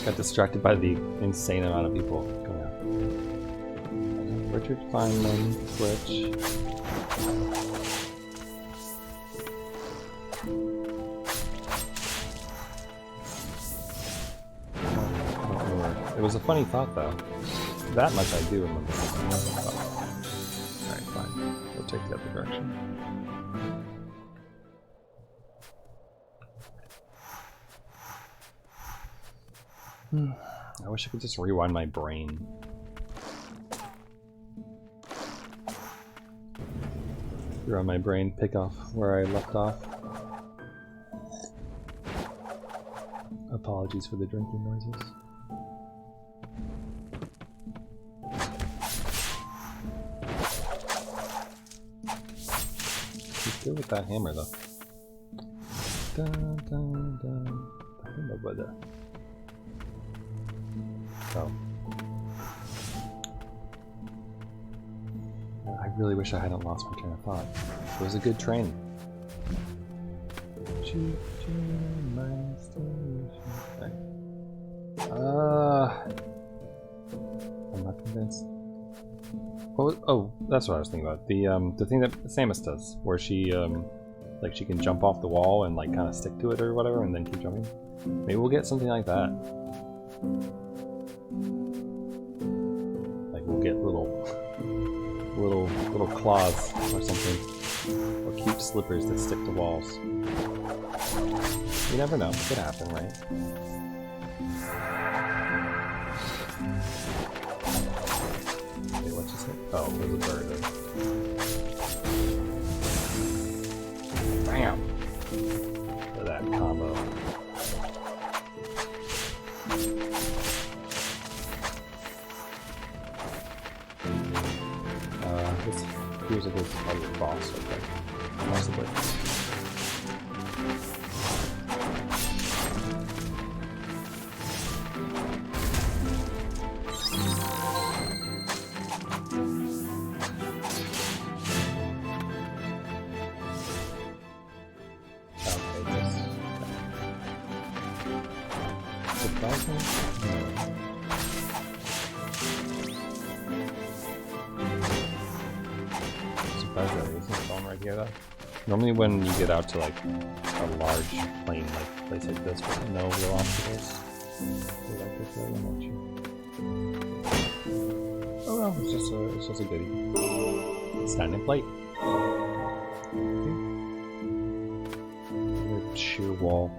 Got distracted by the insane amount of people coming out. Richard Feynman, Twitch. It was a funny thought, though. That much I do remember. Alright, fine. We'll take the other direction. I wish I could just rewind my brain. Rewind my brain, pick off where I left off. Apologies for the drinking noises. Good with that hammer, though. Dun, dun, dun. Oh. I really wish I hadn't lost my train of thought. It was a good train. Choo choo, my station. I'm not convinced. What was, oh, that's what I was thinking about. The thing that Samus does, where she like she can jump off the wall and like kind of stick to it or whatever, and then keep jumping. Maybe we'll get something like that. Like we'll get little claws or something, or cute slippers that stick to walls. You never know. It could happen, right? What'd you say? Oh, there's a bird there. Bam! Look at that combo. This appears like it's part of the boss, okay. Possibly. Normally when you get out to like a large plain like place like this with no real obstacles, they like this very much. Oh well, it's just a goodie. Standing plate. Okay. Sheer wall.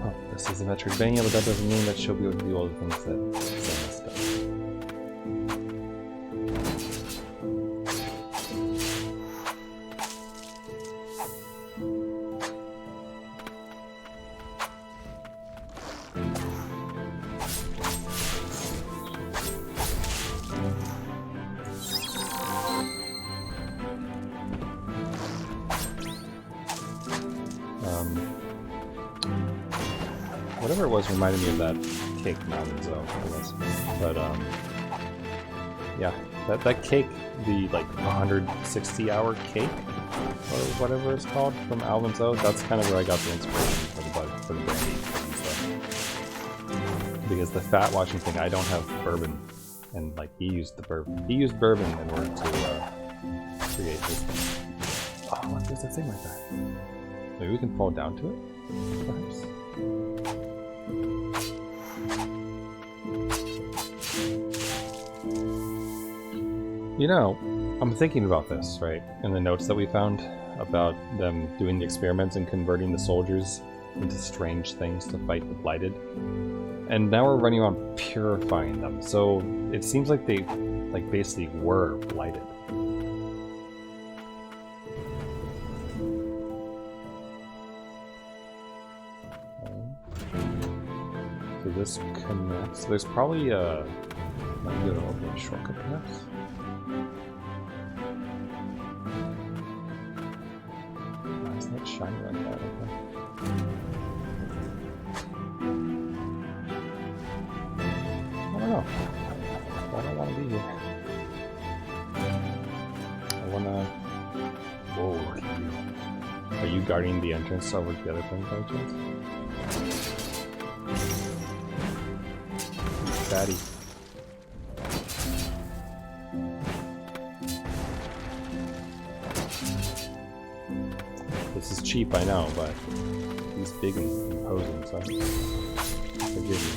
Oh, this is a Metroidvania, but that doesn't mean that she'll be able to do all the things that Samus does. whatever it was reminded me of that cake from Alvin's Oak, I guess. But yeah, that cake, the like 160-hour cake or whatever it's called from Alvin's Oak, that's kind of where I got the inspiration for the brandy and stuff. Because the fat washing thing, I don't have bourbon, and like he used bourbon in order to create this thing. Oh, look, there's a thing like that. Maybe we can fall down to it, perhaps. You know, I'm thinking about this, right? In the notes that we found about them doing the experiments and converting the soldiers into strange things to fight the blighted. And now we're running around purifying them. So it seems like they like basically were blighted. So this connects. There's probably a shortcut perhaps. Why isn't it shiny like that? Okay. I don't know. I don't want to be here. I wanna. Whoa, look at you. Are you guarding the entrance over the other thing by chance? Fatty. This is cheap, I know, but he's big and imposing, so forgive me.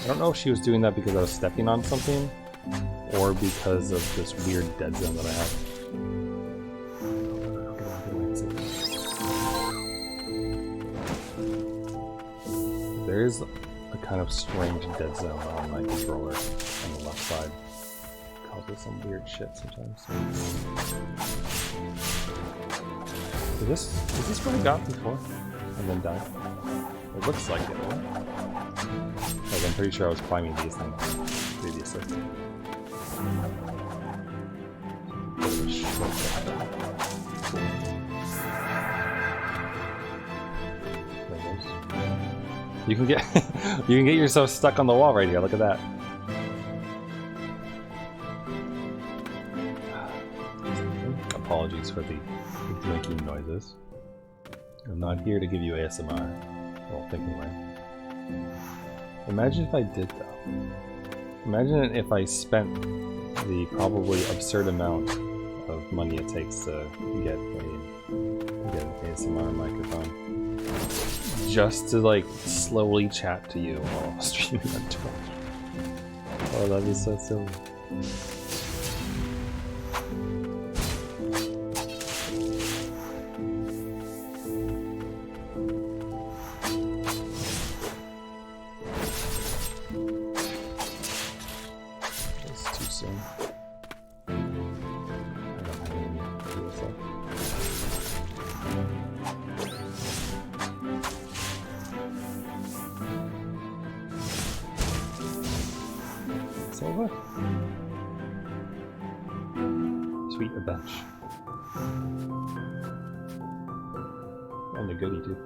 I don't know if she was doing that because I was stepping on something, or because of this weird dead zone that I have. There is a kind of strange dead zone on my controller on the left side. It causes some weird shit sometimes. Is this what I got before? And then died? It looks like it, right? Like, I'm pretty sure I was climbing these things previously. You can get you can get yourself stuck on the wall right here. Look at that. Apologies for the drinking noises. I'm not here to give you ASMR. Well, think anyway. Imagine if I did though. Imagine if I spent the probably absurd amount of money it takes to get an ASMR microphone. Just to like slowly chat to you while streaming on Twitch. Oh, that'd be so silly. It's too soon. I don't have any ideas left. Silver? Sweet, a bench. And a goodie too.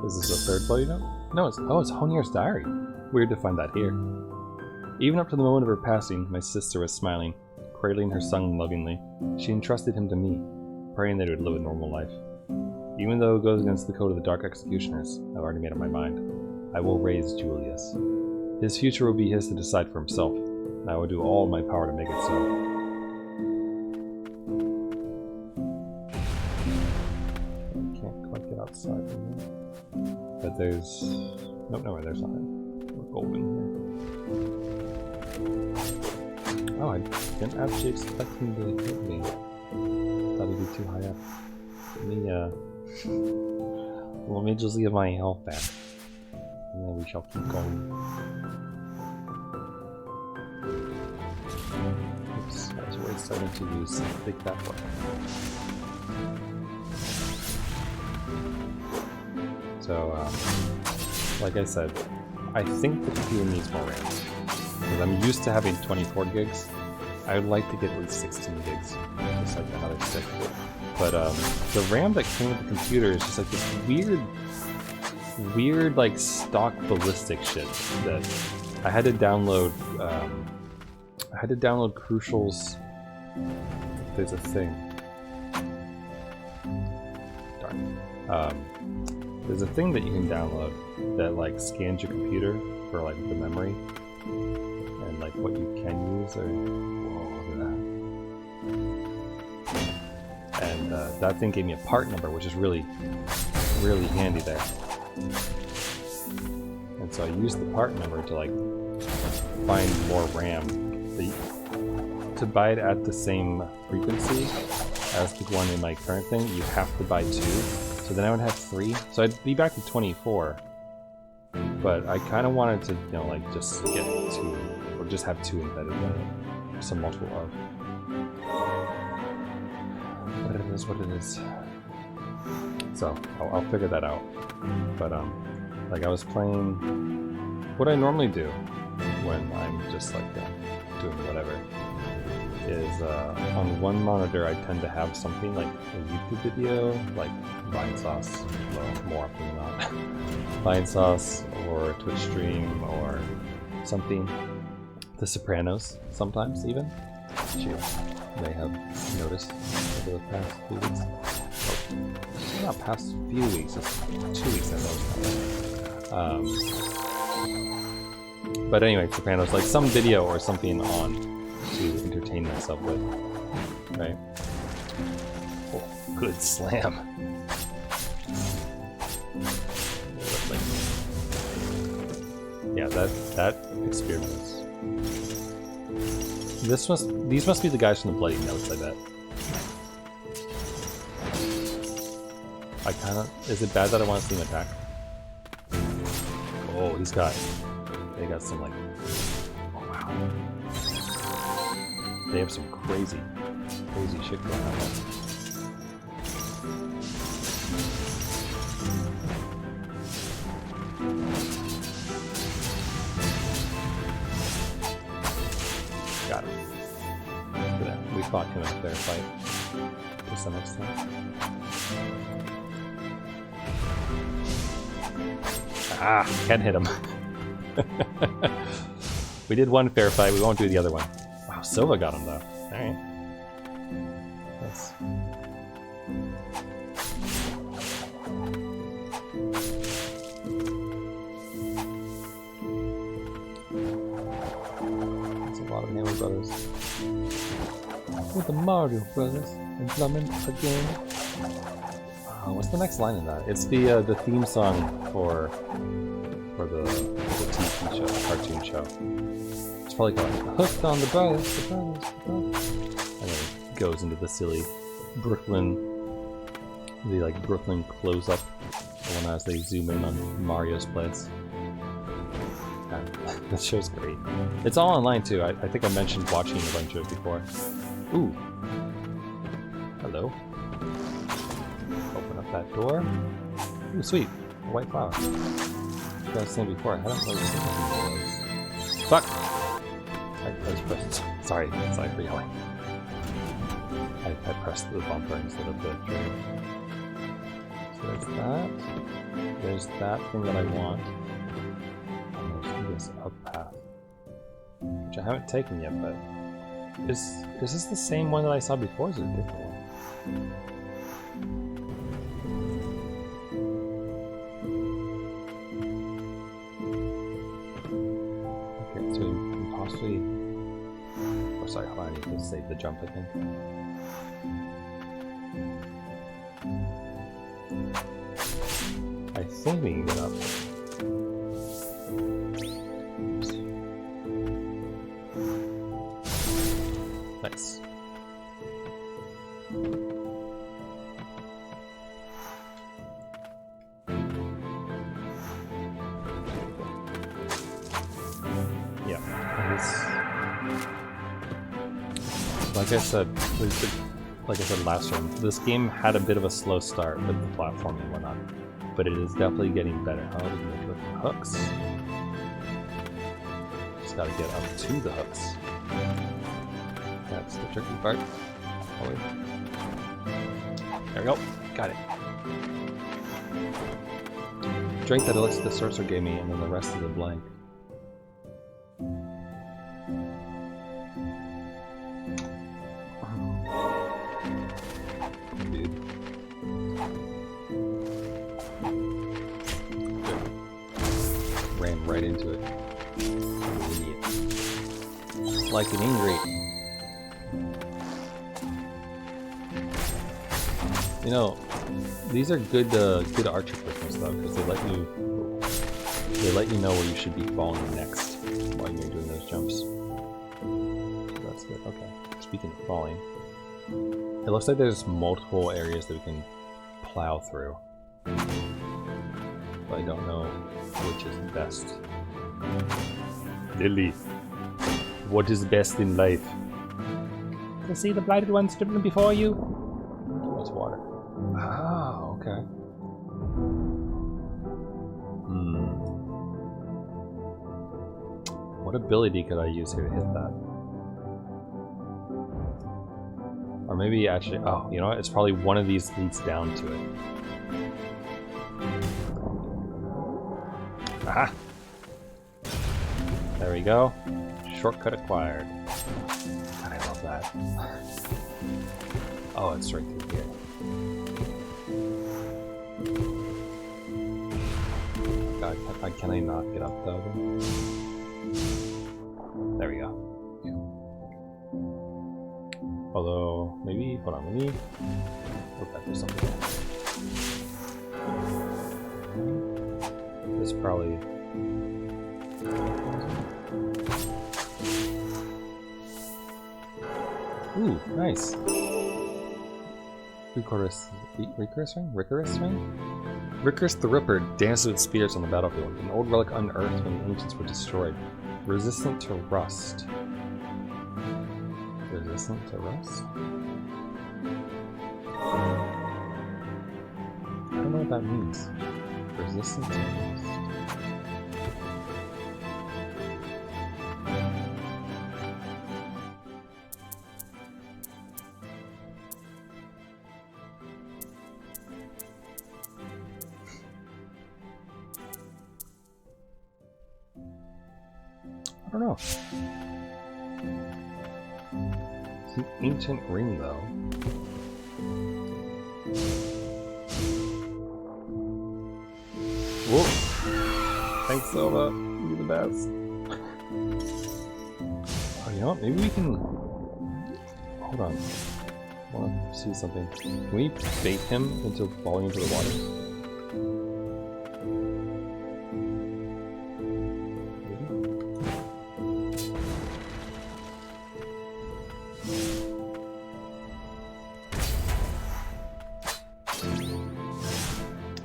Is this a third floor you know? No, it's Honier's diary. Weird to find that here. Even up to the moment of her passing, my sister was smiling, cradling her son lovingly. She entrusted him to me, praying that he would live a normal life. Even though it goes against the code of the Dark Executioners, I've already made up my mind. I will raise Julius. His future will be his to decide for himself, and I will do all in my power to make it so. I can't quite get outside from here. But there's... Nope, no, there's nothing. We're golden here. Oh, I didn't actually expect him to hit me. Thought he'd be too high up. Let me just get my health back. And then we shall keep going. Oops, that's where it's starting to use big fat boy. So, like I said, I think the computer needs more RAM. because I'm used to having 24 gigs. I would like to get at least 16 gigs, just like another stick. But the RAM that came with the computer is just like this weird like stock ballistic shit that I had to download. I had to download Crucial's. There's a thing. Darn. There's a thing that you can download that like scans your computer for like the memory and like what you can use. Or whoa, look at that. And that thing gave me a part number, which is really handy there. And so I used the part number to like find more RAM. To buy it at the same frequency as the one in my current thing, you have to buy 2. So then I would have 3. So I'd be back to 24. But I kind of wanted to, you know, like just get 2, or just have 2 embedded in it. Some multiple of. But it is what it is. So I'll figure that out. But like I was playing what I normally do when I'm just like doing whatever. Is on one monitor I tend to have something like a YouTube video, like Vine Sauce, well, more often than not, Vine Sauce, or a Twitch stream, or something. The Sopranos, sometimes even, which you may have noticed over the past few weeks. Oh, not past few weeks, it's 2 weeks I noticed. But anyway, Sopranos, like some video or something on to entertain myself with, right? Oh, good slam. Yeah, that experience. These must be the guys from the Bloody Notes, I bet. Is it bad that I want to see him attack? Oh, they got some like, oh wow. They have some crazy shit going on. Got him. Look at that. We fought him in a fair fight to some extent. Ah, can't hit him. We did one fair fight, we won't do the other one. Wow, Silva got him though. Alright. That's a lot of Mario Brothers. With the Mario Brothers and Plumbing again. What's the next line in that? It's the theme song for the TV show, cartoon show. It's probably called Hooked on the Brothers, the Brothers, the Brothers. And then it goes into the silly Brooklyn close-up one as they zoom in on Mario's place. That show's great. It's all online too. I think I mentioned watching a bunch of it before. Ooh. Hello. Open up that door. Ooh, sweet. A white flower. I was saying before, I hadn't really seen those. Fuck! I was pressed. Sorry for yelling. I pressed the bumper instead of the trigger. So there's that. There's that thing that I want. And there's this up path. Which I haven't taken yet, but... Is this the same one that I saw before, or is it a different one? Oh, sorry, hold on, I need to save the jump, I think. I think we can get up. Oops. Nice. Like I said last time, this game had a bit of a slow start with the platforming and whatnot, but it is definitely getting better. How do you make hooks? just gotta get up to the hooks. That's the tricky part. Oh, wait. There we go. Got it. Drink that elixir the sorcerer gave me, and then the rest of the blank. Dude. Ran right into it. Idiot. Like an ingrate. You know, these are good good archer quickness though, because they let you know where you should be falling next while you're doing those jumps. So that's good. Okay. Speaking of falling, it looks like there's multiple areas that we can plow through, but I don't know which is best. Lily, what is best in life? To see the blighted ones driven before you. It's water. Oh, okay. What ability could I use here to hit that? Or maybe actually, oh, you know what? It's probably one of these leads down to it. Aha! There we go. Shortcut acquired. God, I love that. Oh, it's right through here. God, can I not get up though? There we go. Although, maybe, hold on, let me look back for something else. This probably... Ooh, nice! Ricorus ring? Ricorus the Ripper dances with spears on the battlefield, an old relic unearthed when the ancients were destroyed. Resistant to rust. Resistant to rust? I don't know what that means. Resistant to rust. I don't know. It's an ancient ring, though. Whoa! Thanks, Zelda. You're the best. Oh, you know what? Maybe we can... Hold on. I want to see something. Can we bait him into falling into the water?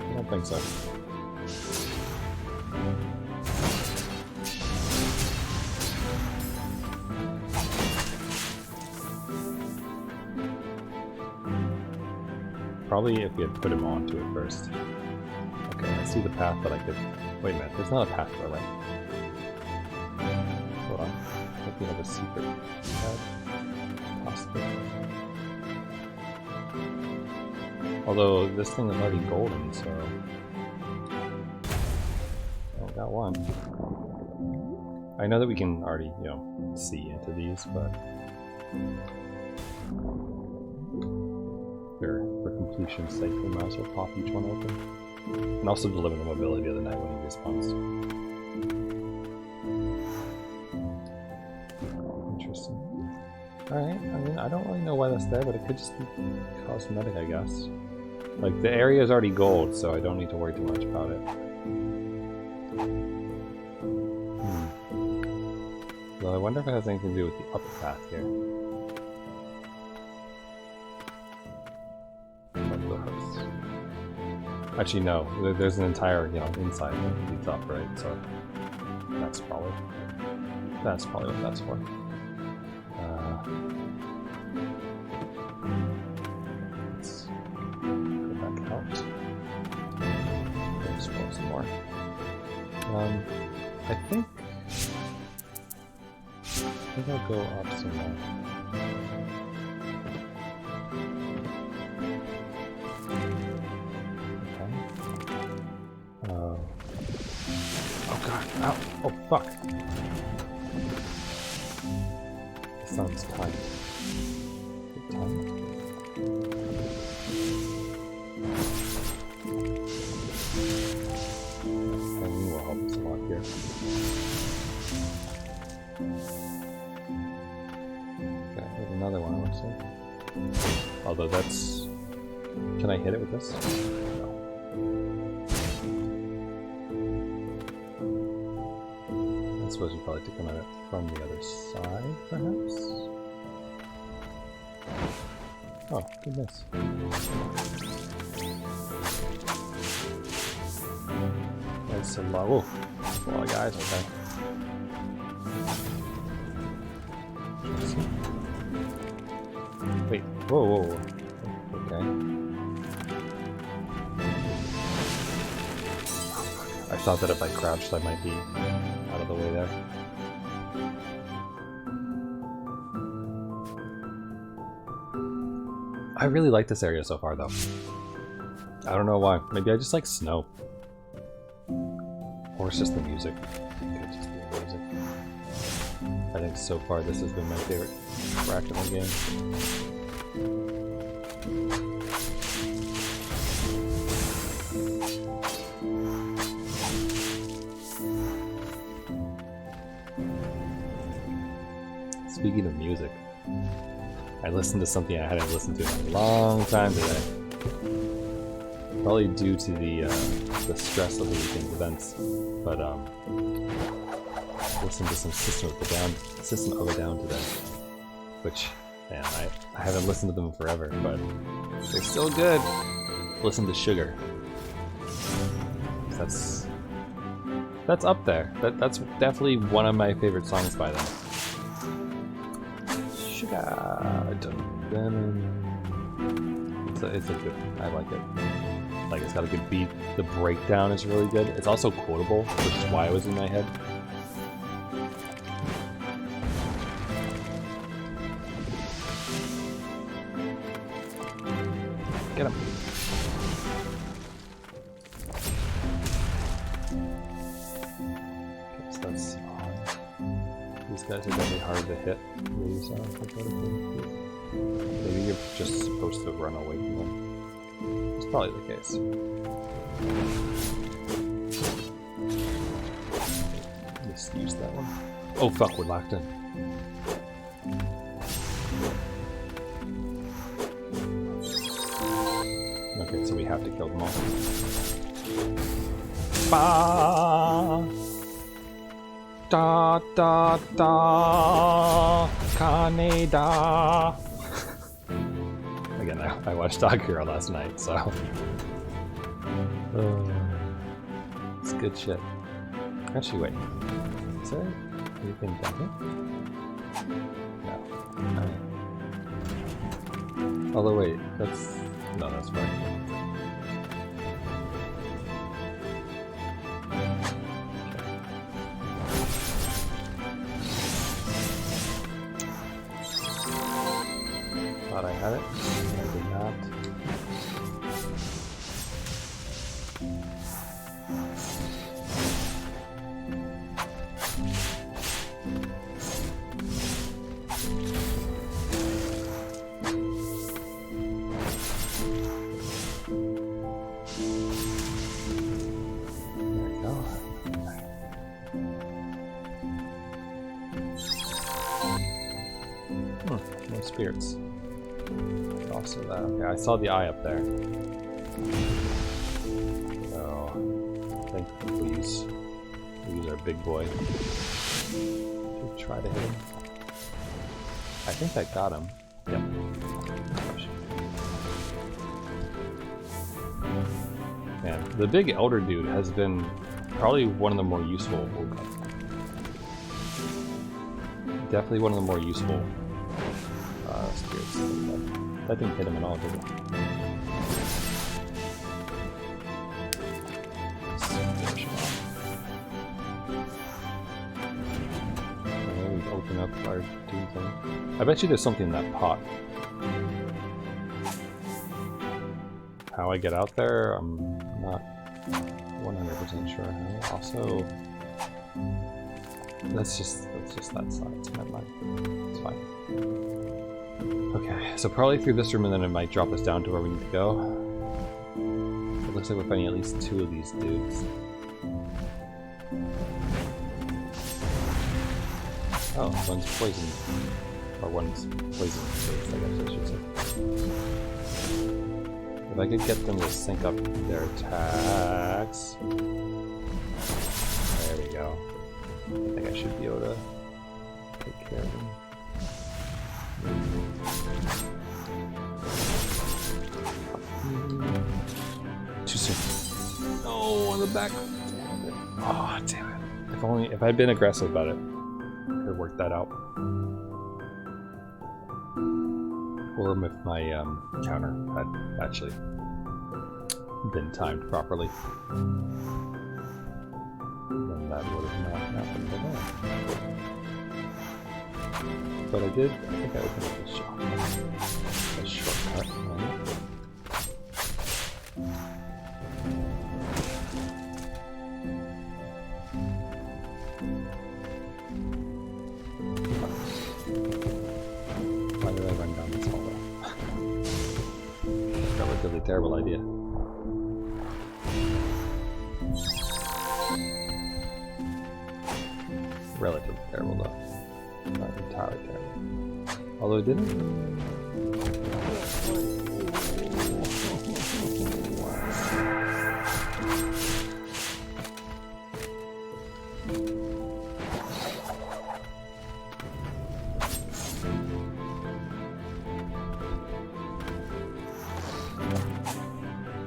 I don't think so. Probably if we had put him onto it first. Okay, I see the path that I could... Wait a minute, there's not a path to the right. Hold on. I think we have a secret path. Possibly. Although this thing is already golden, so... I got one. I know that we can already, you know, see into these, but... For completion's sake, we might as well pop each one open. And also deliver the mobility the other night when he respawns. Interesting. Alright, I mean, I don't really know why that's there, but it could just be cosmetic, I guess. Like, the area is already gold, so I don't need to worry too much about it. Well, I wonder if it has anything to do with the upper path here. Actually, no. There's an entire, you know, inside that leads up, right? So that's probably what that's for. Let's go back out. Explore some more. I think think I'll go up some more. Oh god, ow! Oh fuck! The sun's tight. Good time. Hanging will help us a lot here. Okay, there's another one, looks like. Although that's... Can I hit it with this? No. I suppose you probably have to come at it from the other side, perhaps? Oh, goodness. That's a lot. Oh, that's a lot of guys, okay. Wait, whoa, whoa, whoa. Okay. I thought that if I crouched, I might be out of the way there. I really like this area so far, though. I don't know why. Maybe I just like snow. Or it's just the music. It could just be the music. I think so far this has been my favorite track in the game. Speaking of music, I listened to something I hadn't listened to in a long time today. Probably due to the stress of the weekend events, but listened to some System of a Down today, which, man, I haven't listened to them forever, but they're still good. Listen to Sugar. That's up there. That's definitely one of my favorite songs by them. It's a good, I like it. Like, it's got a good beat. The breakdown is really good. It's also quotable, which is why it was in my head. Get him. Okay, so that's on. These guys are definitely hard to hit. Maybe you're just supposed to run away from them. It's probably the case. Just use that one. Oh fuck, we're locked in. Okay, so we have to kill them all. Ba da da da Kaneda. Again, I watched Dog Hero last night, so it's good shit. Actually, wait. Is there anything down here? No. Alright. Although wait, that's right. Thought I had it. I did not. There we go. No spirits. Also that. Okay, I saw the eye up there. So I think we'll use our big boy to try to hit him. I think that got him. Yep. Man, the big elder dude has been probably one of the more useful. Definitely one of the more useful spirits. That didn't hit him at all, did it? open up our doom thing. I bet you there's something in that pot. How I get out there, I'm not 100% sure. Also, that's just that side. So never mind. It's fine. Okay, so probably through this room, and then it might drop us down to where we need to go. It looks like we're finding at least 2 of these dudes. Oh, one's poisoned. Or one's poisoned face, I guess I should say. If I could get them to sync up their attacks. There we go. I think I should be able to take care of them. Too soon. Oh, on the back. Damn it. Oh, damn it. If I'd been aggressive about it, I could have worked that out. Or if my counter had actually been timed properly, then that would have not happened at all. But I think I opened up this shop. A shortcut, right? Why did I run down this hallway? Relatively terrible idea. Relatively terrible though. Not entirely terrible. Although it didn't.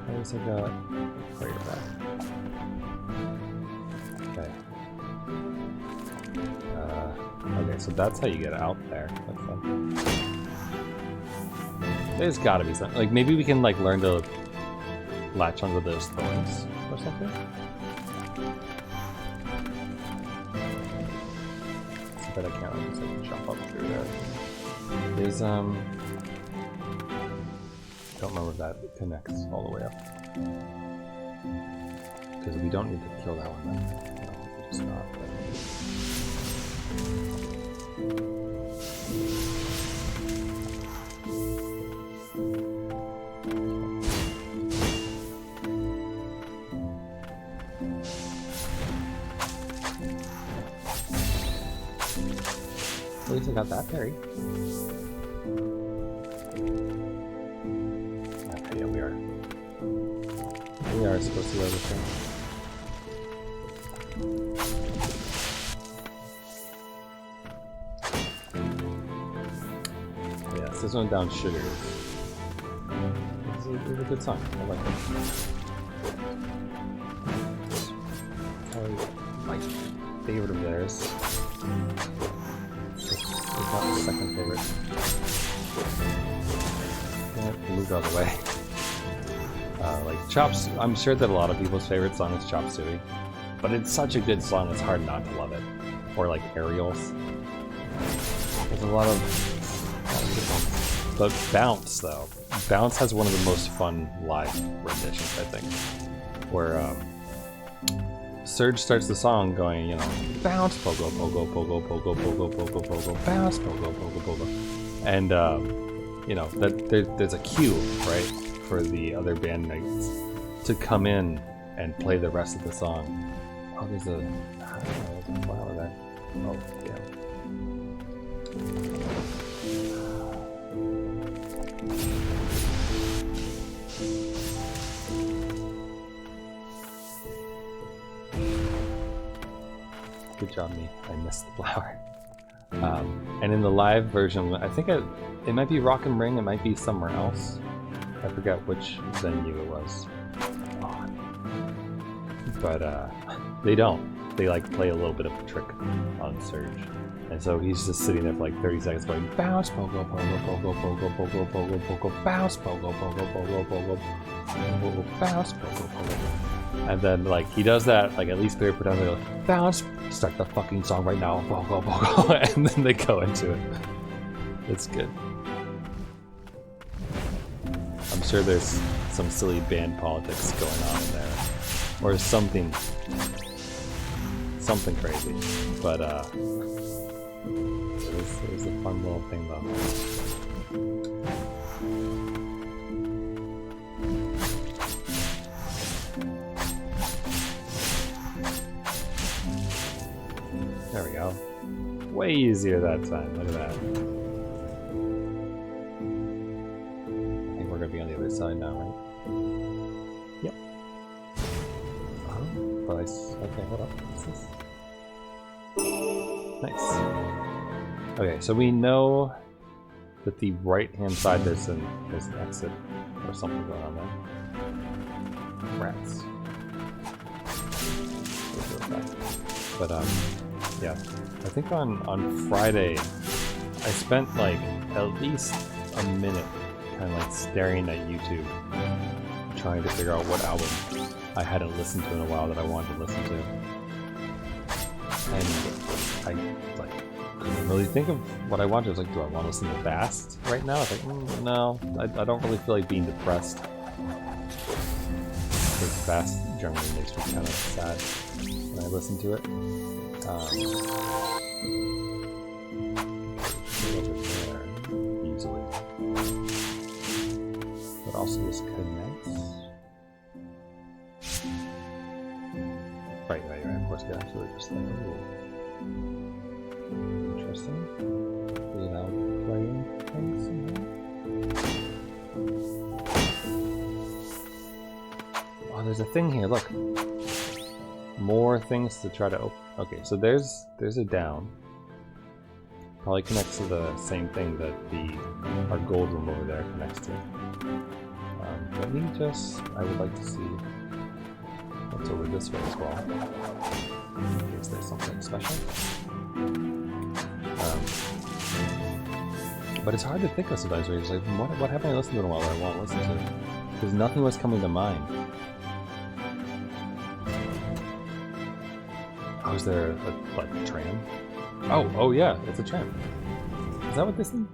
At least I got prayer back. Okay. Okay, so that's how you get out there. That's fun. There's gotta be something. Like, maybe we can, like, learn to latch onto those thorns or something? I bet I can't like, just, like, jump up through there. There's, don't remember if that connects all the way up. Because we don't need to kill that one then. No, we just not. At least I got that parry. Okay, yeah, we are. We are supposed to go this thing. Yes, this one down sugar. It's a good song. I like it. Probably my favorite of theirs. It's not the second favorite. Move out of the way. Like Chop Suey, I'm sure that a lot of people's favorite song is Chop Suey, but it's such a good song, it's hard not to love it. Or like Aerials. There's a lot of good ones. But Bounce, though. Bounce has one of the most fun live renditions, I think. Where Surge starts the song going, you know, bounce, pogo, pogo, pogo, pogo, pogo, pogo, pogo, bounce, pogo, pogo, pogo. And, you know, there's a cue, right, for the other bandmates to come in and play the rest of the song. Oh, there's a flower there. Oh, yeah. Good job, me. I missed the flower. And in the live version, I think it might be Rock and Ring, it might be somewhere else. I forgot which venue it was. Oh. But they don't. They like play a little bit of a trick on Surge. And so he's just sitting there for like 30 seconds going, bounce, pogo, pogo, pogo, pogo, pogo, pogo, pogo, bounce, pogo, pogo, pogo, pogo, pogo, bounce, pogo, pogo. And then like he does that like at least 3 per time. They go, bounce, start the fucking song right now, pogo, pogo, and then they go into it. It's good. I'm sure there's some silly band politics going on in there, or something crazy. But it was a fun little thing though. There we go. Way easier that time. Look at that. I think we're gonna be on the other side now, right? Yep. But okay, hold up. What's this? Nice. Okay, so we know that the right-hand side there's an exit or something going on there. Rats. But yeah. I think on Friday I spent like at least a minute kind of like staring at YouTube trying to figure out what album I hadn't listened to in a while that I wanted to listen to. And I like couldn't really think of what I wanted. I was like, do I want to listen to Bast right now? I was like, no, I don't really feel like being depressed. Because Bast generally makes me kind of sad when I listen to it. Over there, easily. But also this connects. Right, of course, get absolutely just like, ooh. Interesting. Without playing things somehow. Oh, there's a thing here, look. More things to try to open. Okay, so there's a down. Probably connects to the same thing that our gold room over there connects to. Let me just, I would like to see what's over this way as well. In case there's something special. But it's hard to think of sometimes where you're just like, what haven't I listened to in a while that I won't listen to? Because nothing was coming to mind. Oh, is there like a tram? Oh yeah, it's a tram. Is that what this thing?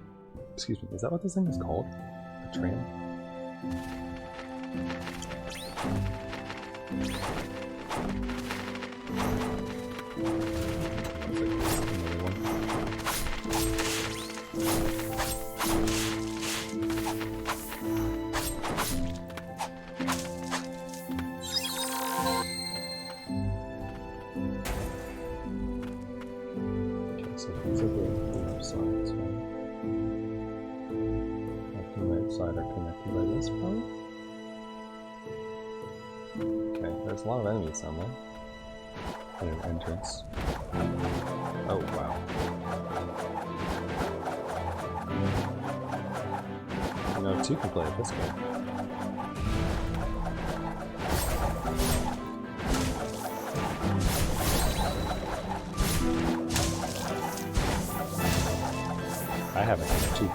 Excuse me. Is that what this thing is called? A tram? There's a lot of enemies down there. And an entrance. Oh, wow. You know, 2 can play it this way. I haven't had 2.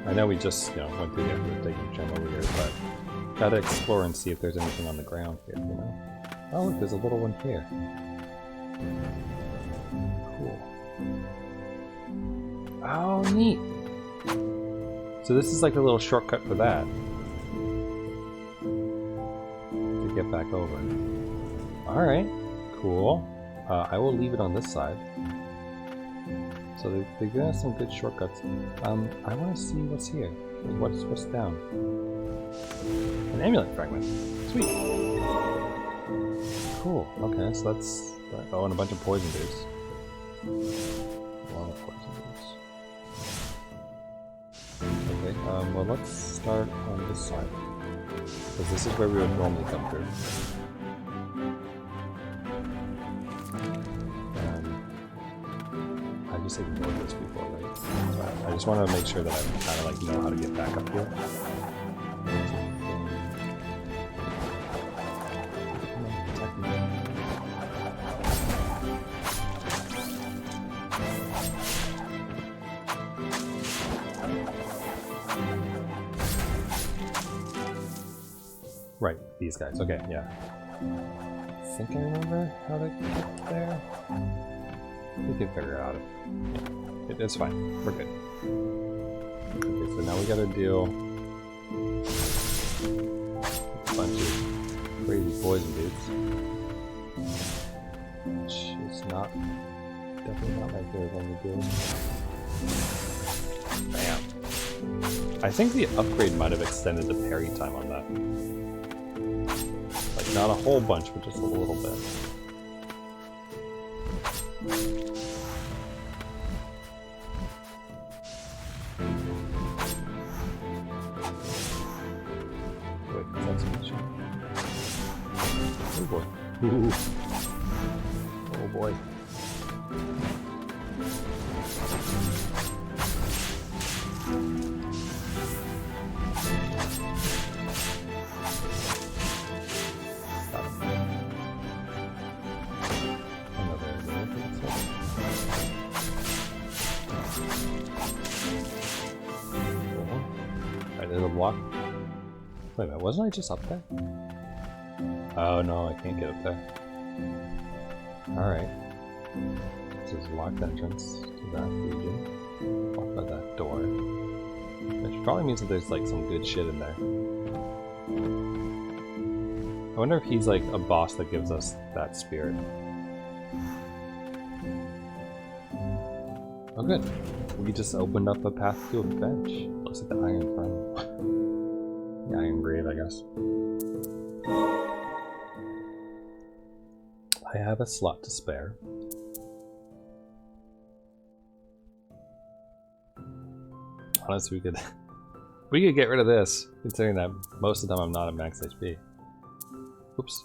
I know we just, went through the effort of taking a jump over here, but gotta explore and see if there's anything on the ground here, Oh, look, there's a little one here. Cool. Oh, neat! So this is like a little shortcut for that. To get back over. Alright, cool. I will leave it on this side. So they give us some good shortcuts. I want to see what's here. Like what's down? An amulet fragment. Sweet. Cool. Okay, so that's... Oh, and a bunch of poison dudes. A lot of poison dudes. Okay, well let's start on this side. Because this is where we would normally come through. I just ignored this before, right? So I just want to make sure that I kind of like know how to get back up here. Right, these guys. Okay, yeah. I think I remember how to get there. We can figure it out. Yeah, it's fine. We're good. Okay, so now we gotta deal with a bunch of crazy poison dudes. Which is not, definitely not my favorite thing to do. Bam. I think the upgrade might have extended the parry time on that. Like, not a whole bunch, but just a little bit. Wait, that's a shot. Oh boy. Ooh. Oh boy. Block. Wait a minute, wasn't I just up there? Oh no, I can't get up there. Alright. So there's a locked entrance to that region. Locked by that door. Which probably means that there's like some good shit in there. I wonder if he's like a boss that gives us that spirit. Oh good. We just opened up a path to a bench. Looks like the Iron Throne. The Iron Grave, I guess. I have a slot to spare. Honestly, we could get rid of this, considering that most of the time I'm not at max HP. Oops.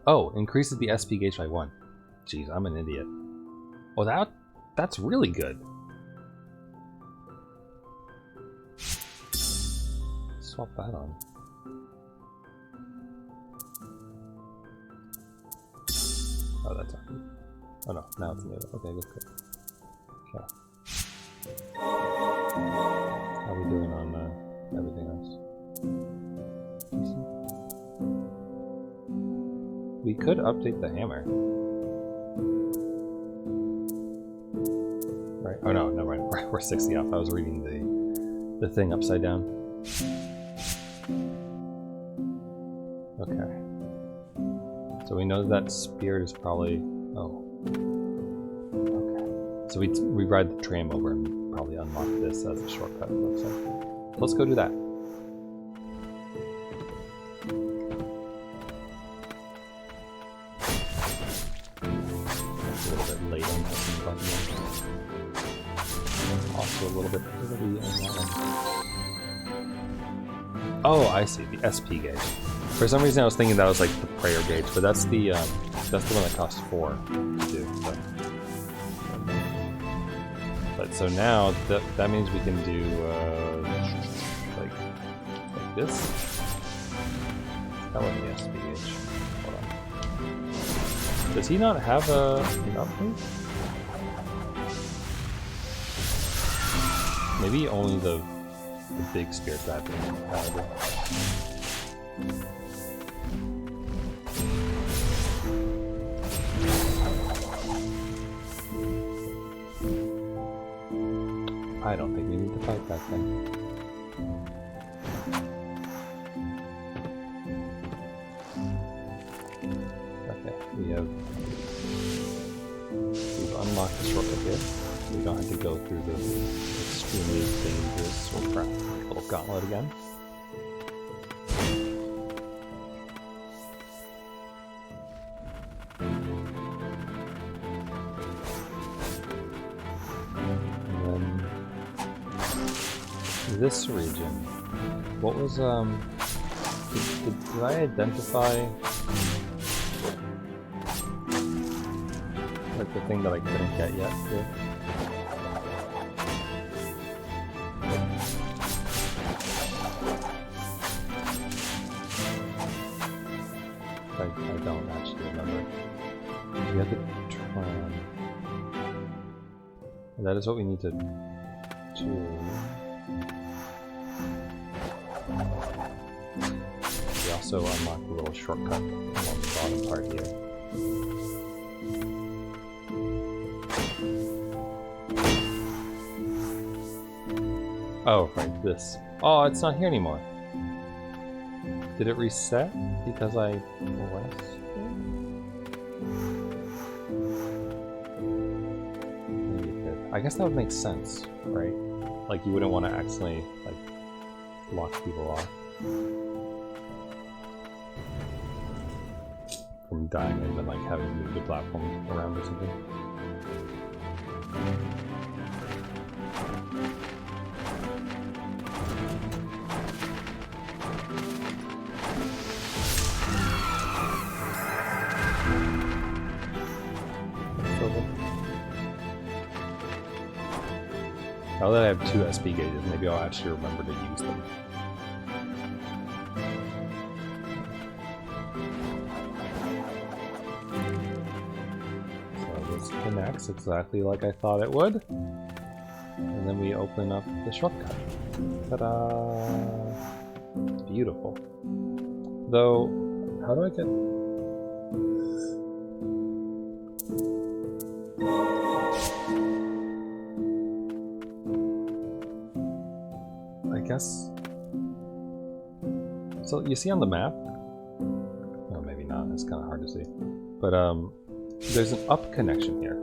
Oh, increases the SP gauge by 1. Jeez, I'm an idiot. Oh, that's really good. Swap that on. Oh, that's on. Oh no, now it's enabled. Okay, good. Okay. How are we doing on everything else? Decent. We could update the hammer. Right. Oh no, never mind. We're 60 off. I was reading the thing upside down. Okay. So we know that spirit is probably... Oh. Okay. So we ride the tram over and probably unlock this as a shortcut, it looks like. Let's go do that. That's a little bit late on pressing the button. Also a little bit early on that one. Oh, I see. The SP gauge. For some reason I was thinking that was like the prayer gauge, but that's the one that costs 4 to do. But so now that means we can do like this. That wasn't the SP gauge. Hold on. Does he not have an upgrade? Maybe only the big spirits that have been compatible. I don't think we need to fight that thing. Okay, we've unlocked the shortcut here. We don't have to go through the extremely dangerous little gauntlet again. This region, what was did I identify like the thing that I couldn't get yet here? I don't actually remember. We have the tram. That is what we need to do. also unlock the little shortcut along the bottom part here. Oh, right, this. Oh, it's not here anymore. Did it reset because I left? Maybe it did. I guess that would make sense, right? Like, you wouldn't want to accidentally, like, lock people off from dying and then, like, having to move the platform around or something. Now that I have 2 SP gauges, maybe I'll actually remember to use them. So this connects exactly like I thought it would. And then we open up the shortcut. Ta-da! Beautiful. Though, how do I get... guess. So you see on the map, well maybe not, it's kind of hard to see, but there's an up connection here.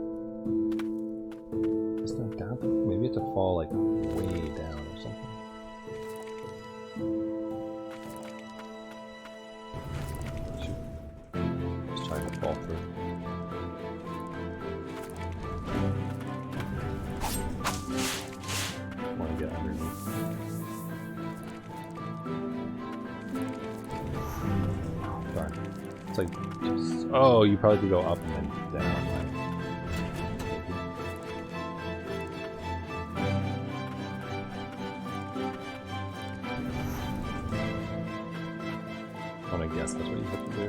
Is there down? Maybe you have to fall like way down or something. Shoot. Just trying to fall through. I want to get underneath. It's like, just, oh, you probably could go up and then down. Right? I want to guess that's what you have to do.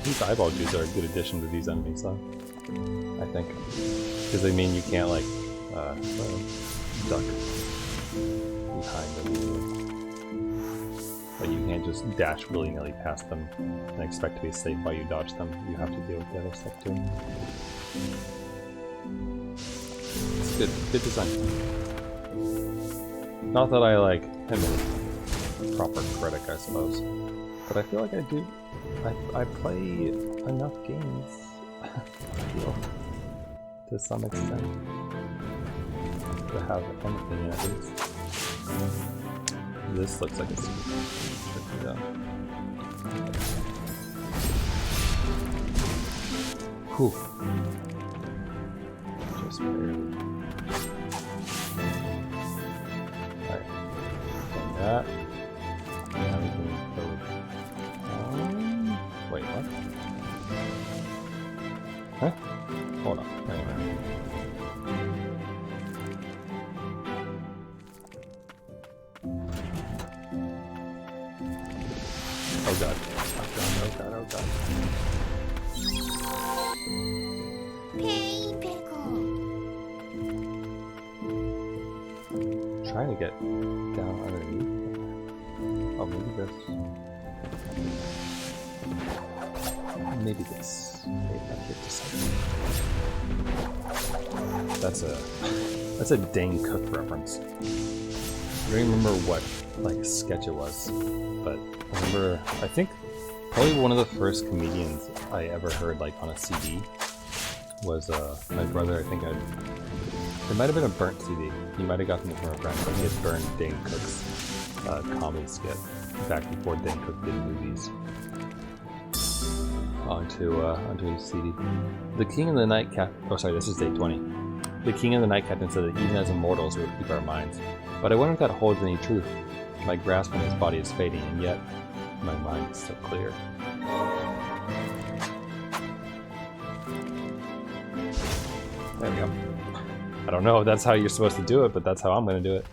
These eyeball dudes are a good addition to these enemies, though. I think. Because they mean you can't, like, duck behind them. Like, you can't just dash willy-nilly past them and expect to be safe while you dodge them. You have to deal with the other stuff, too. It's good design. Not that I, like, am a proper critic, I suppose. But I feel like I do... I play enough games, I feel. To some extent, to have anything at least. This looks like it's tricky though. Whew. Just barely. Alright. Done that. Now we can go. Wait, what? Huh? Hold on. Anyway. Oh god. Oh god, oh god, oh god. Trying to get down underneath. Oh, maybe this. Maybe this. Maybe that gives us something. That's a Dane Cook reference. I don't even remember what like sketch it was, but I remember I think probably one of the first comedians I ever heard like on a CD was my brother. I think it might have been a burnt CD. He might have gotten it from a friend, but he had burned Dane Cook's comedy skit back before Dane Cook did movies. Onto his CD. The King and the Night Captain. Oh, sorry, this is day 20. The King and the Night Captain said that even as immortals, we would keep our minds. But I wonder if that holds any truth. My grasp on his body is fading, and yet my mind is still clear. There we go. I don't know if that's how you're supposed to do it, but that's how I'm going to do it.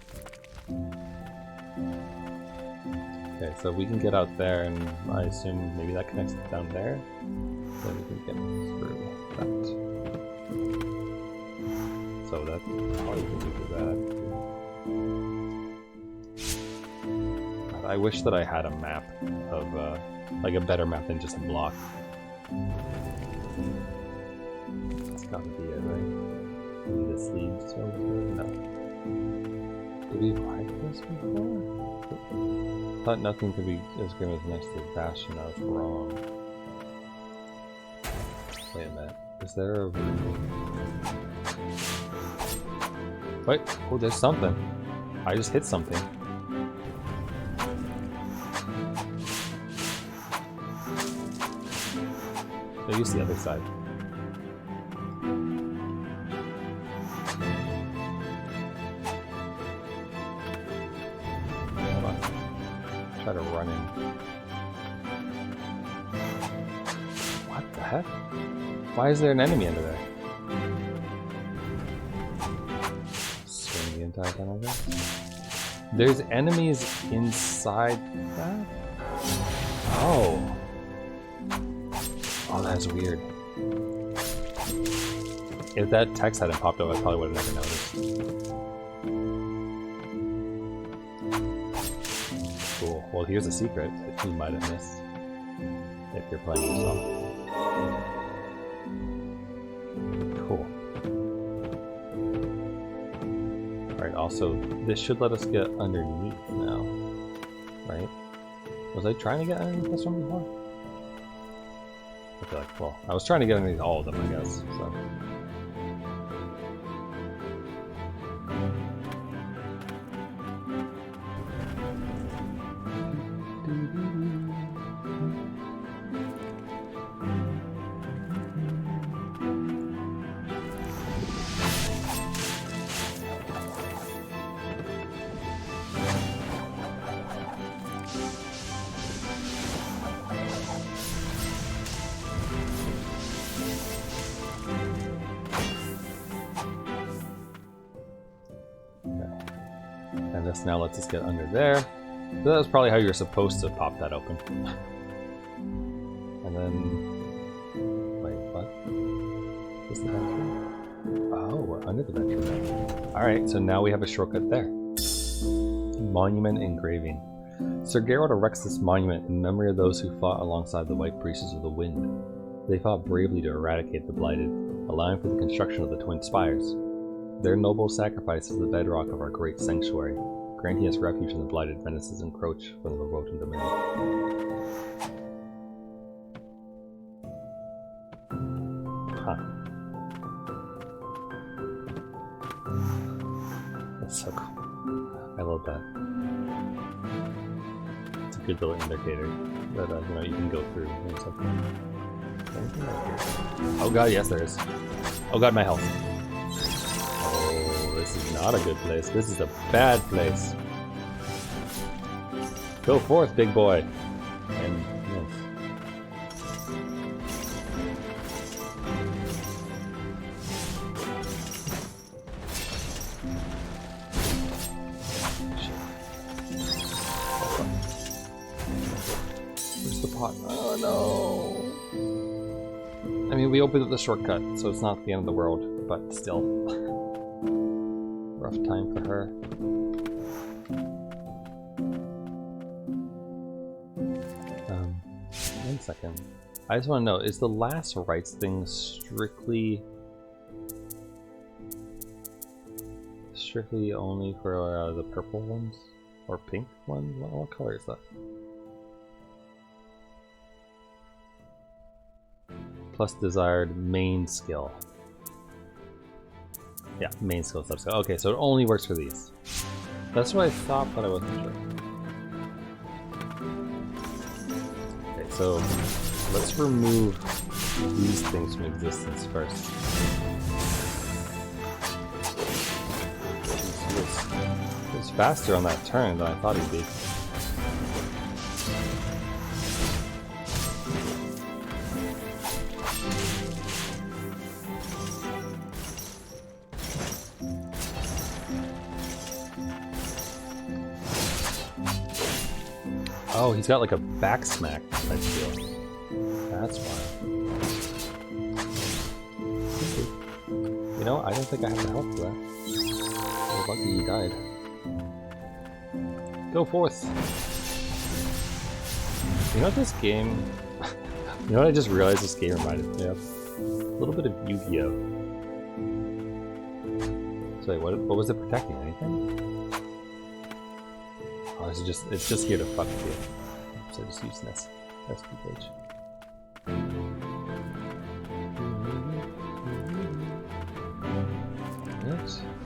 Okay, so we can get out there, and I assume maybe that connects down there. Then we can get through that. so that's probably gonna be bad. I wish that I had a map of, like a better map than just a block. That's gotta be it, right? Maybe this leads over here? No. Did we ride this before? Thought nothing could be as grim as next to the bastion. I was wrong. Wait a minute. Is there a room? Wait, oh, there's something. I just hit something. I use the other side. Hold on. Try to run in. What the heck? Why is there an enemy under there? Swing the entire time over. There's enemies inside that? Oh. Oh, that's weird. If that text hadn't popped up, I probably would have never noticed. Cool. Well, here's a secret that you might have missed if you're playing yourself. Cool. Alright, also, this should let us get underneath now. Right? Was I trying to get underneath this one before? I feel like, well, I was trying to get underneath all of them, I guess, so. And this now lets us get under there. So that was probably how you're supposed to pop that open. And then... wait, what? Is the bedroom? Oh, we're under the bedroom now. Alright, so now we have a shortcut there. Monument engraving. Sir Geralt erects this monument in memory of those who fought alongside the White Priestess of the Wind. They fought bravely to eradicate the Blighted, allowing for the construction of the Twin Spires. Their noble sacrifice is the bedrock of our great sanctuary, granting us refuge from the blighted menaces encroach from the Wotan domain. Huh. That's so cool. I love that. It's a good little indicator that you know, you can go through and stuff. Oh god, yes there is. Oh god, my health. This is not a good place. This is a bad place. Go forth, big boy. And yes. Where's the pot? Oh no. I mean, we opened up the shortcut, so it's not the end of the world, but still. Rough time for her. One second. I just want to know, is the last rites thing strictly only for the purple ones? Or pink ones? What color is that? Plus desired main skill. Yeah, main skill, sub-skill. Okay, so it only works for these. That's what I thought, but I wasn't sure. Okay, so let's remove these things from existence first. It was faster on that turn than I thought he'd be. Oh, he's got like a back smack type deal. That's why. You know, I don't think I have the health for that. You're lucky you died. Go forth! You know what this game... you know what I just realized this game reminded me of? A little bit of Yu-Gi-Oh! So wait, what was it protecting? Anything? Oh, it's just here to fuck with you. So just using this SP page. Right.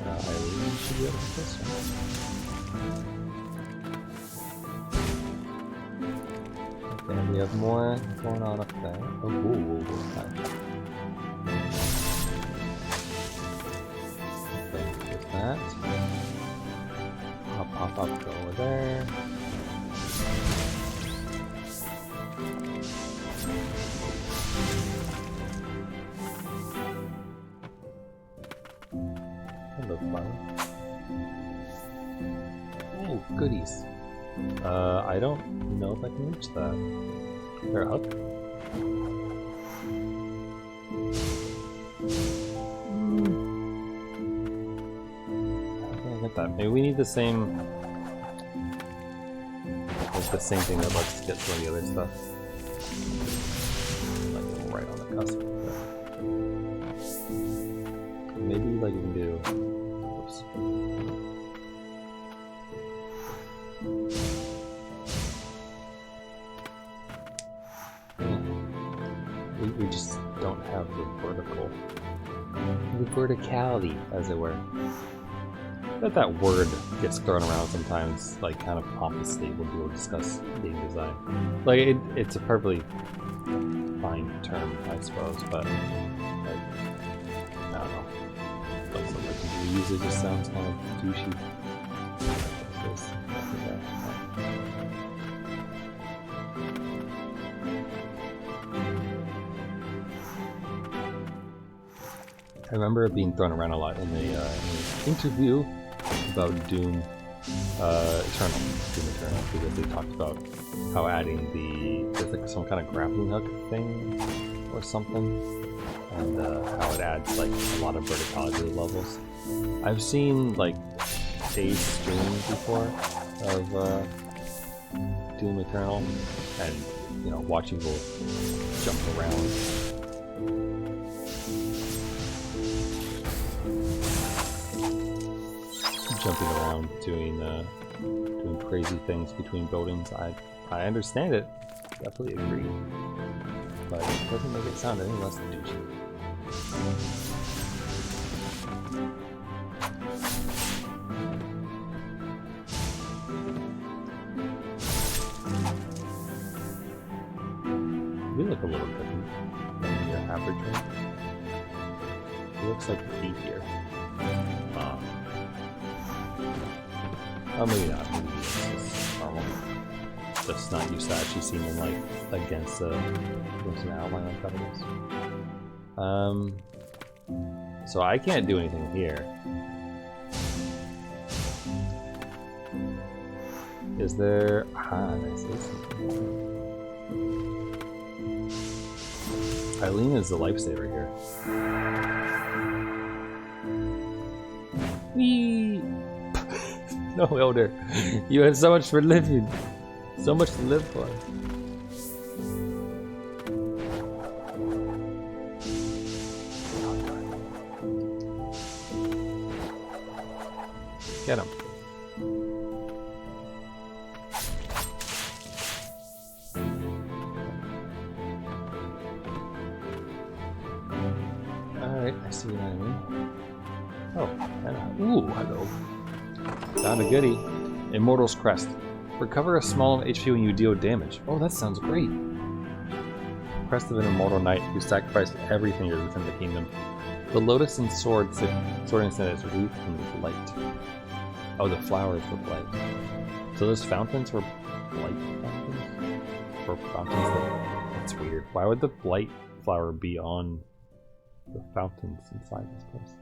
I really should be able to get this one. Okay, we have more going on up there. Oh, whoa. Okay, there's that. I'll pop up, go over there. Hello, fun. Ooh, goodies. I don't know if I can reach that. They're up. How can I get that? Maybe we need the same... like the same thing that lets us get some of the other stuff. Like right on the cusp. But maybe like we can do... Oops. We just don't have the verticality, as it were. That word gets thrown around sometimes, like kind of pompously when people discuss game design. Like it's a perfectly fine term, I suppose, but like, I don't know. Like some people use it just sounds kind of douchey. I remember it being thrown around a lot in the interview about Doom Eternal, because they talked about how adding there's like some kind of grappling hook thing or something, and how it adds like a lot of verticality levels. I've seen like stage streams before of Doom Eternal, and you know, watching people jump around. Jumping around, doing crazy things between buildings. I understand it, definitely agree, but it doesn't make it sound any less douchey. You look a little different than your average one. It looks like beefier. Oh, maybe not. Maybe it's just normal. Just not used to actually seeing them like against an outline like that. So I can't do anything here. Is there? Ah, nice. Eileen is the lifesaver here. Whee! No, Elder. You have so much for living. So much to live for. Get him. Alright, I see what I mean. Oh, ooh, hello. Found a goodie. Immortal's Crest. Recover a small HP when you deal damage. Oh, that sounds great. Crest of an immortal knight who sacrificed everything within the kingdom. The lotus and sword instead is wreathed in light. Oh, the flowers were light. So those fountains were light fountains? Or fountains that... That's weird. Why would the light flower be on the fountains inside this place?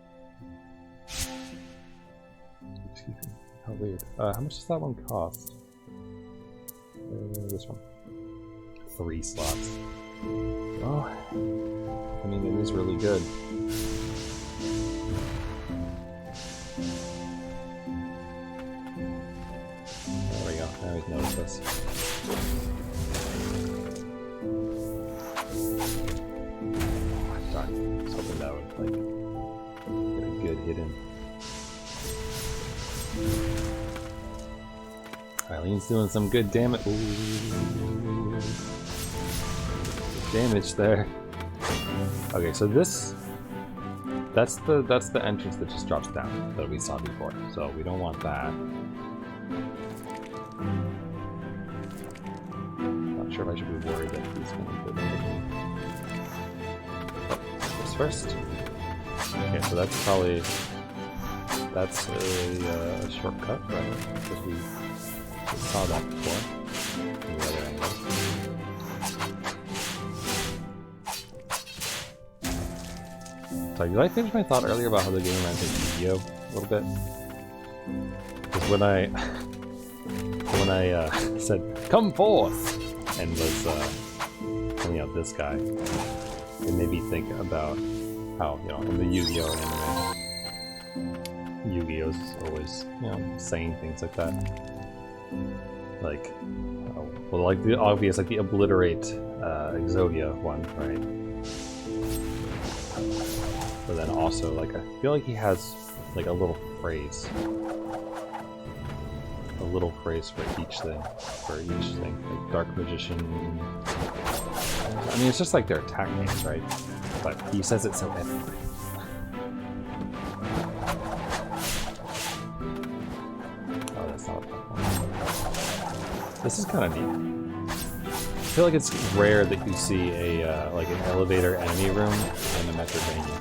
Excuse me. How weird. How much does that one cost? This one. 3 slots. Oh, I mean, it is really good. this. Darn, I was hoping that would like get a good hit in. Eileen's doing some good damage. Ooh. Damage there. Okay, so this that's the entrance that just drops down that we saw before. So we don't want that. Not sure if I should be worried that he's gonna do this first. Okay, so that's probably a shortcut, right? Because we saw that before. From the other angle. Sorry, did I finish my thought earlier about how the game ran into Yu-Gi-Oh a little bit? Because when I said "come forth" and was pulling out this guy, it made me think about how, you know, in the Yu-Gi-Oh anime, Yu-Gi-Oh's always, you know, saying things like that. Like, well, like the obvious, like the obliterate Exodia one, right? But then also, like, I feel like he has like a little phrase for each thing, like Dark Magician. I mean, it's just like their attack names, right? But he says it so epically. Oh, that's not a platform. This is kind of neat. I feel like it's rare that you see a like an elevator enemy room in a Metroidvania.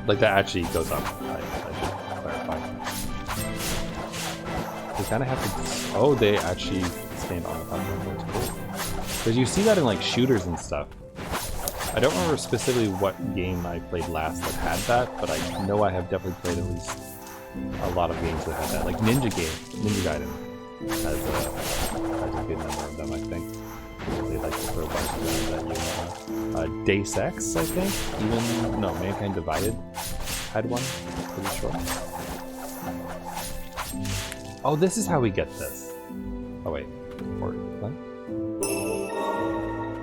Like that actually goes up. I should clarify. They kind of have to. Oh, they actually stand on the platform. That's cool. Because you see that in like shooters and stuff. I don't remember specifically what game I played last that had that, but I know I have definitely played at least a lot of games that had that. Like Ninja Gaiden has a good number of them, I think. Because they like to throw a bunch of them that you Deus Ex, I think? Even, no, Mankind Divided had one, pretty sure. Oh, this is how we get this. Oh wait, or what?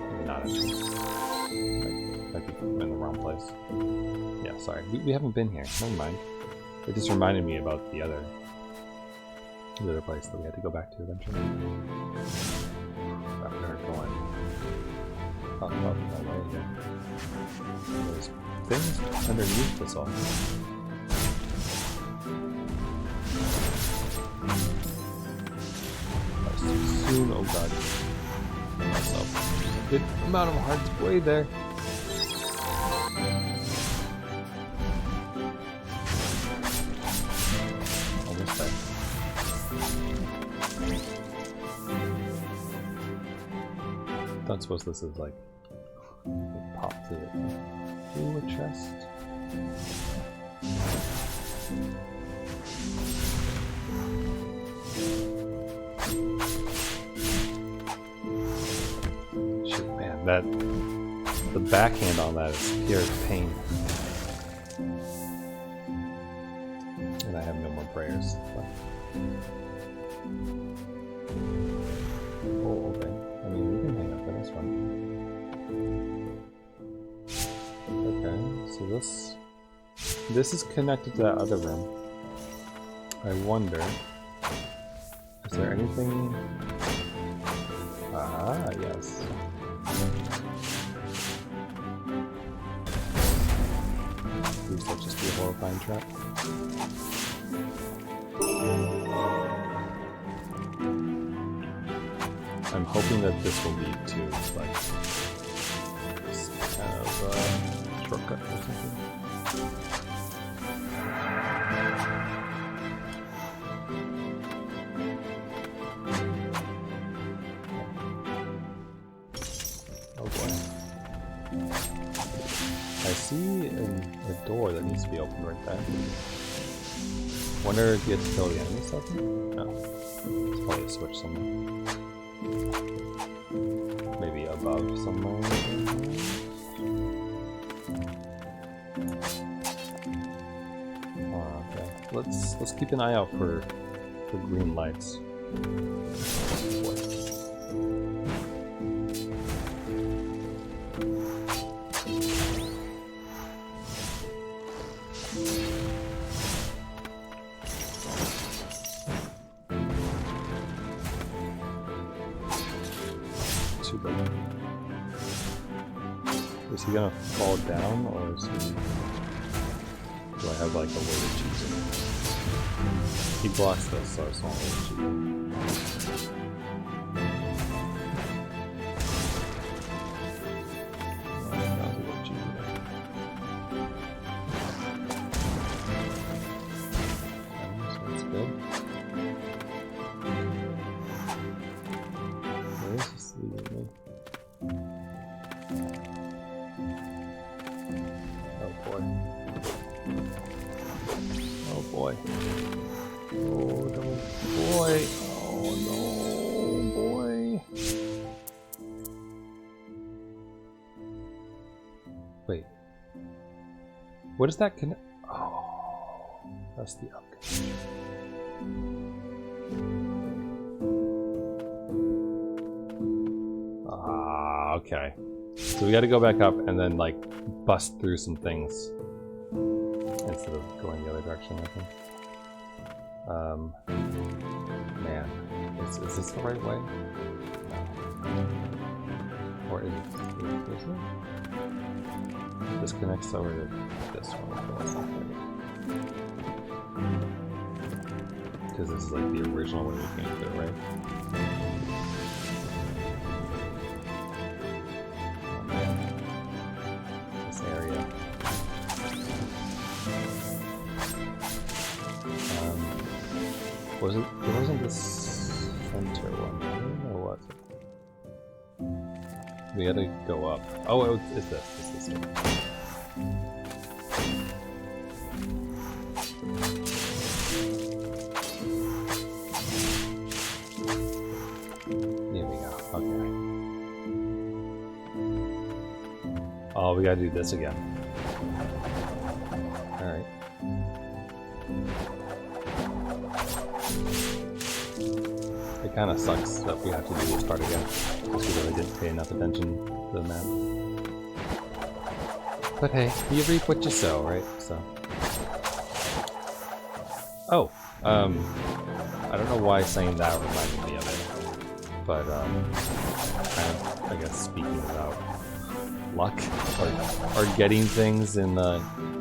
Maybe not actually. Might be in the wrong place. Yeah, sorry. We haven't been here. Never mind. It just reminded me about the other place that we had to go back to eventually. I've never going up that way again. There's things underneath this all. That was too soon. Oh god. Myself. Good amount of hearts way there. Almost there. I don't suppose this is like pop to it. Ooh, a chest. Shit, man, the backhand on that is pure pain. And I have no more prayers. But... oh, okay. I mean, we can hang up in this one. Okay, so this is connected to that other room. I wonder, is there anything? Ah, yes. Please let just be a horrifying trap. I'm hoping that this will lead to like this kind of shortcut or something. Oh boy. I see a door that needs to be opened right there. Wonder if you have to kill the enemy stuff? No. It's probably a switch somewhere. Maybe above somewhere. Oh, okay. Let's keep an eye out for green lights. Is he gonna fall down, or is he... Do I have like a way to choose it? He blocks this, so it's not really cheating. That's good. Where is this leading me? Oh boy. Oh no, boy. Oh no, boy. Wait. What is that connect? Oh, that's the upgrade. Ah, okay. So we got to go back up and then like bust through some things instead of going the other direction, I think. Man, is this the right way? No. Or is it? This connects over to this one. Okay, that's not right. Because this is like the original way we came to it, right? Area. It wasn't the center one, or was it? We gotta go up. Oh, it's this. It's this one. Here we go. Okay. Oh, we gotta do this again. Alright. It kinda sucks that we have to do this part again, just because I didn't pay enough attention to the map. But hey, you reap what you sow, right? So. Oh, I don't know why saying that reminded me of it, but I guess speaking about luck or getting things in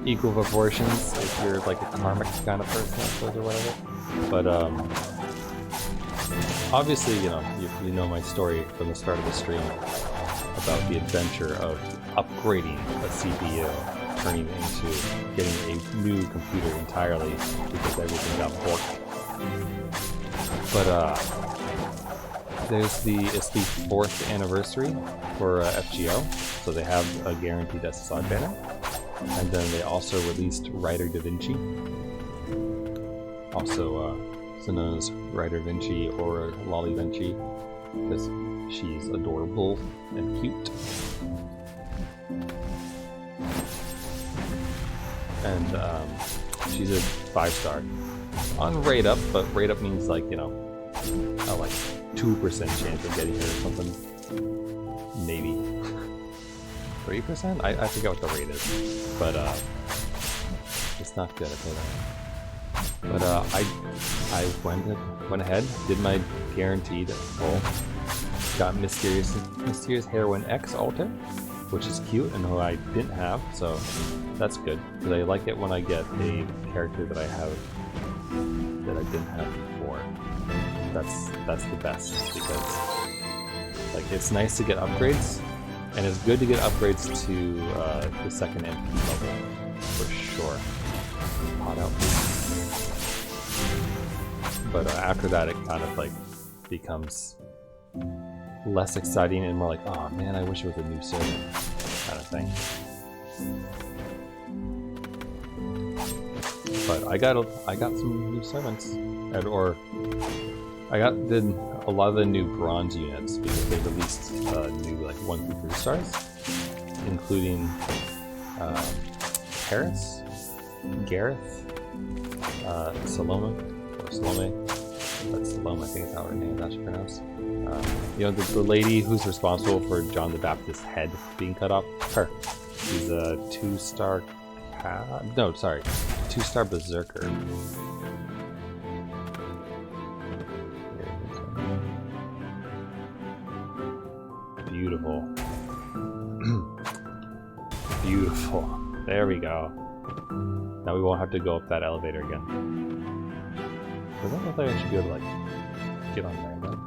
equal proportions if you're like a karmic kind of person, I suppose, or whatever. But obviously, you know my story from the start of the stream about the adventure of upgrading a CPU, turning into getting a new computer entirely because everything got forked. But it's the 4th anniversary for FGO, so they have a guaranteed SSI banner, and then they also released Writer Da Vinci, also known as Writer Vinci or Lolly Vinci, because she's adorable and cute. And she's a 5-star on rate up, but rate up means like, like 2% chance of getting her or something, maybe 3%. I forget what the rate is, but it's not good. I tell you that. But I went ahead, did my guaranteed roll, got Mysterious Heroine X altar, which is cute and who I didn't have, so that's good, because I like it when I get a character that I have that I didn't have before. That's the best, because like it's nice to get upgrades, and it's good to get upgrades to the 2nd MP level for sure. Pot out, but after that, it kind of like becomes less exciting and more like, oh man, I wish it was a new servant kind of thing. But I got some new servants, or I did a lot of the new bronze units because they released new like 1 through 3 stars, including Paris, Gareth, Salome, That's Salome, I think is how her name is actually pronounced. You know, the lady who's responsible for John the Baptist's head being cut off? Her. She's a 2-star... No, sorry. 2-star berserker. Beautiful. Beautiful. There we go. Now we won't have to go up that elevator again. I don't know if I should be able to, like, get on there, though.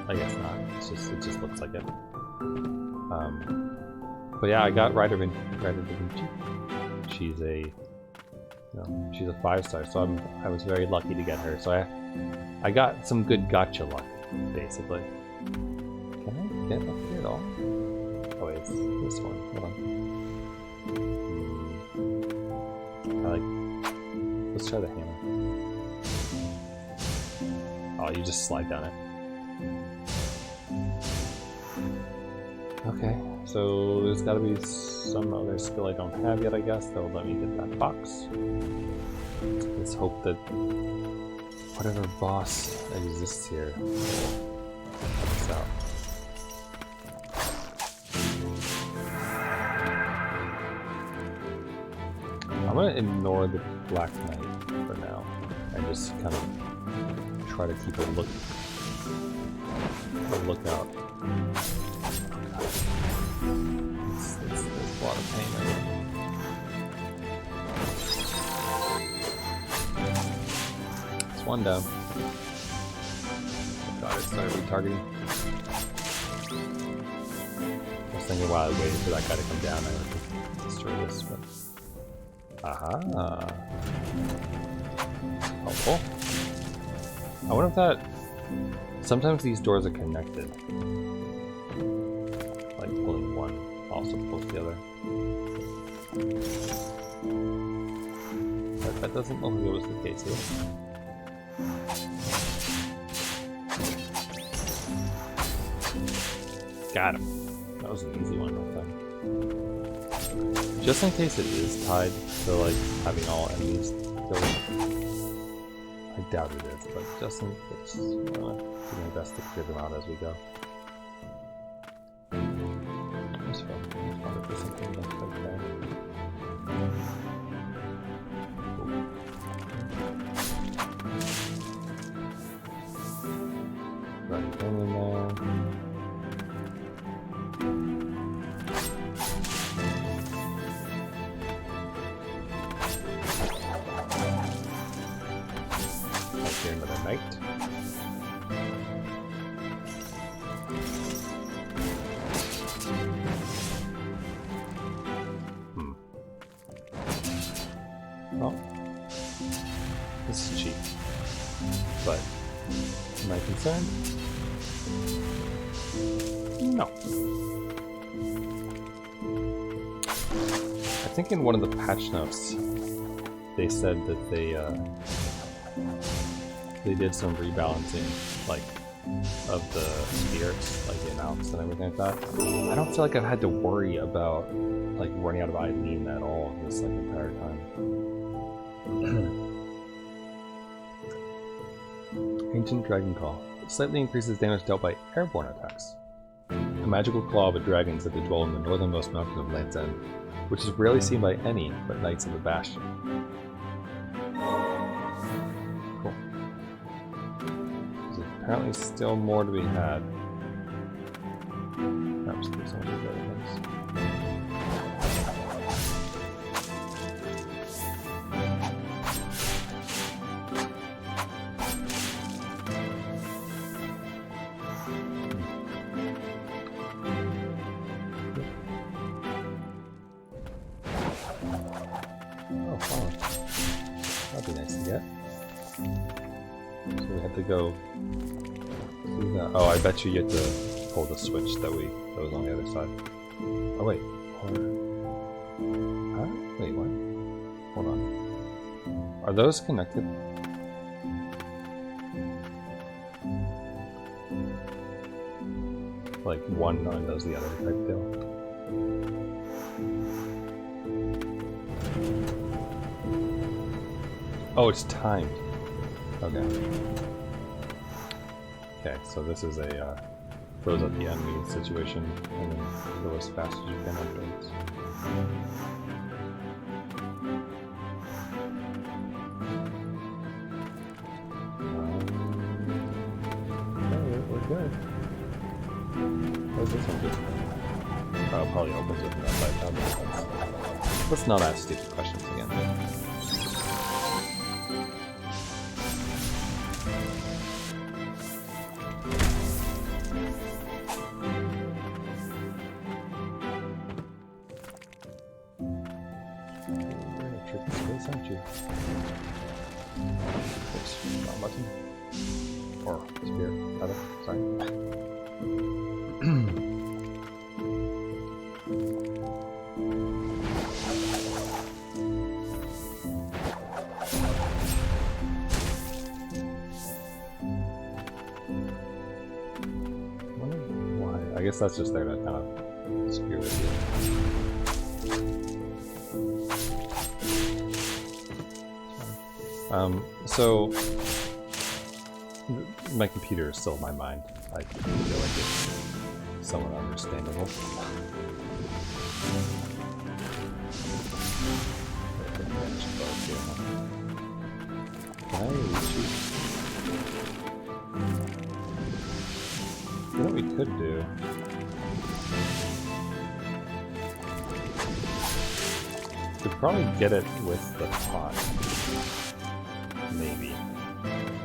I guess not. It just looks like it. But yeah, I got Rider Da Vinci. She's a, she's a 5-star, so I was very lucky to get her. So I got some good gotcha luck, basically. Can I get up here at all? Oh wait, it's this one. Hold on. Let's try the hammer. Oh, you just slide down it. Okay, so there's gotta be some other skill I don't have yet, I guess, that will let me get that box. Let's hope that whatever boss exists here will help us out. I'm gonna ignore the Black Knight for now and just kind of try to keep a lookout. There's a lot of pain right here. It's one down. Oh god, it started retargeting. I was thinking while I waited for that guy to come down, I would destroy this, but... Aha! Helpful. I wonder if that... Sometimes these doors are connected. Like pulling one also pulls the other. But that doesn't look like it was the case here. Got him. That was an easy one that time. Just in case it is tied to like having all enemies killed. I doubt it is, but just in case, I'm gonna do my best to clear them out as we go. That's fun. I wonder if there's something left like that. Right thing in there. Another knight. Well, this is cheap, but am I concerned? No. I think in one of the patch notes they said that they did some rebalancing, like, of the spires, like the amounts and everything like that. I don't feel like I've had to worry about, like, running out of Eileen at all this, like, entire time. Ancient Dragon Claw. It slightly increases damage dealt by airborne attacks. A magical claw of a dragon said to dwell in the northernmost mountain of Land's End, which is rarely seen by any but Knights of the Bastion. Apparently still more to be had. Perhaps there's some of these other things. Oh, flower. That'd be nice to get. So we have to go. Oh, I bet you get to pull the switch that was on the other side. Oh wait, huh? Wait, what? Hold on. Are those connected? Like one undoes the other type deal. Oh, it's timed. Okay. Okay, so this is a throws up the enemy situation, and then go as fast as you can afterwards. Okay, we're good. What does this one do? Oh, probably opens it from that side. Let's not ask stupid questions again. Aren't you? Oops, wrong button. Or spirit, rather. Sorry. Why? I guess that's just there to kind of screw with you. So my computer is still in my mind. I feel like it's somewhat understandable. Can I shoot? You know what we could do? Could probably get it with the pot. Maybe.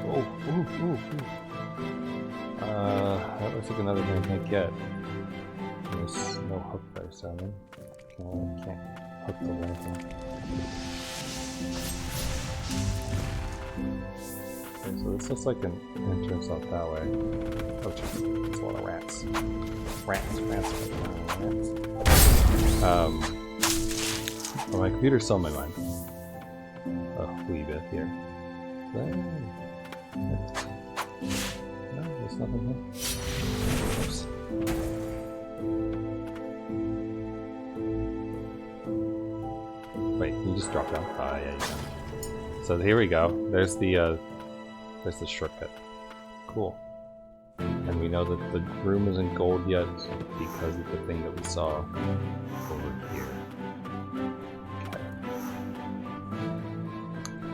Oh, ooh, ooh, ooh. That looks like another thing I can't get. There's no hook there, so I can't hook the lantern. Okay, so this looks like an entrance out that way. Oh, jeez, it's a lot of rats. Rats. Well, my computer's still in my mind. A wee bit here. No, there's nothing here. Oops. Wait, can you just drop down? Ah, yeah, you can. So here we go. There's the shortcut. Cool. And we know that the room isn't gold yet because of the thing that we saw over here.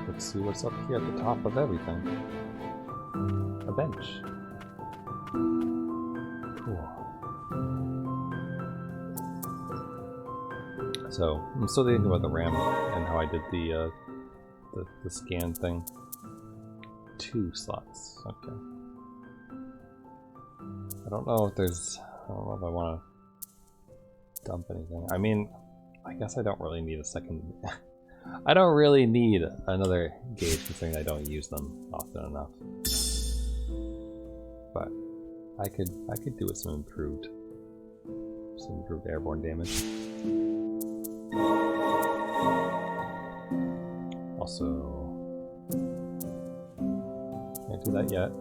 Let's see what's up here at the top of everything. A bench. Cool. So, I'm still thinking about the RAM and how I did the scan thing. 2 slots. Okay. I don't know if I want to dump anything. I mean, I guess I don't really need a second... I don't really need another gauge considering I don't use them often enough. But I could do with some improved airborne damage. Also, can't do that yet.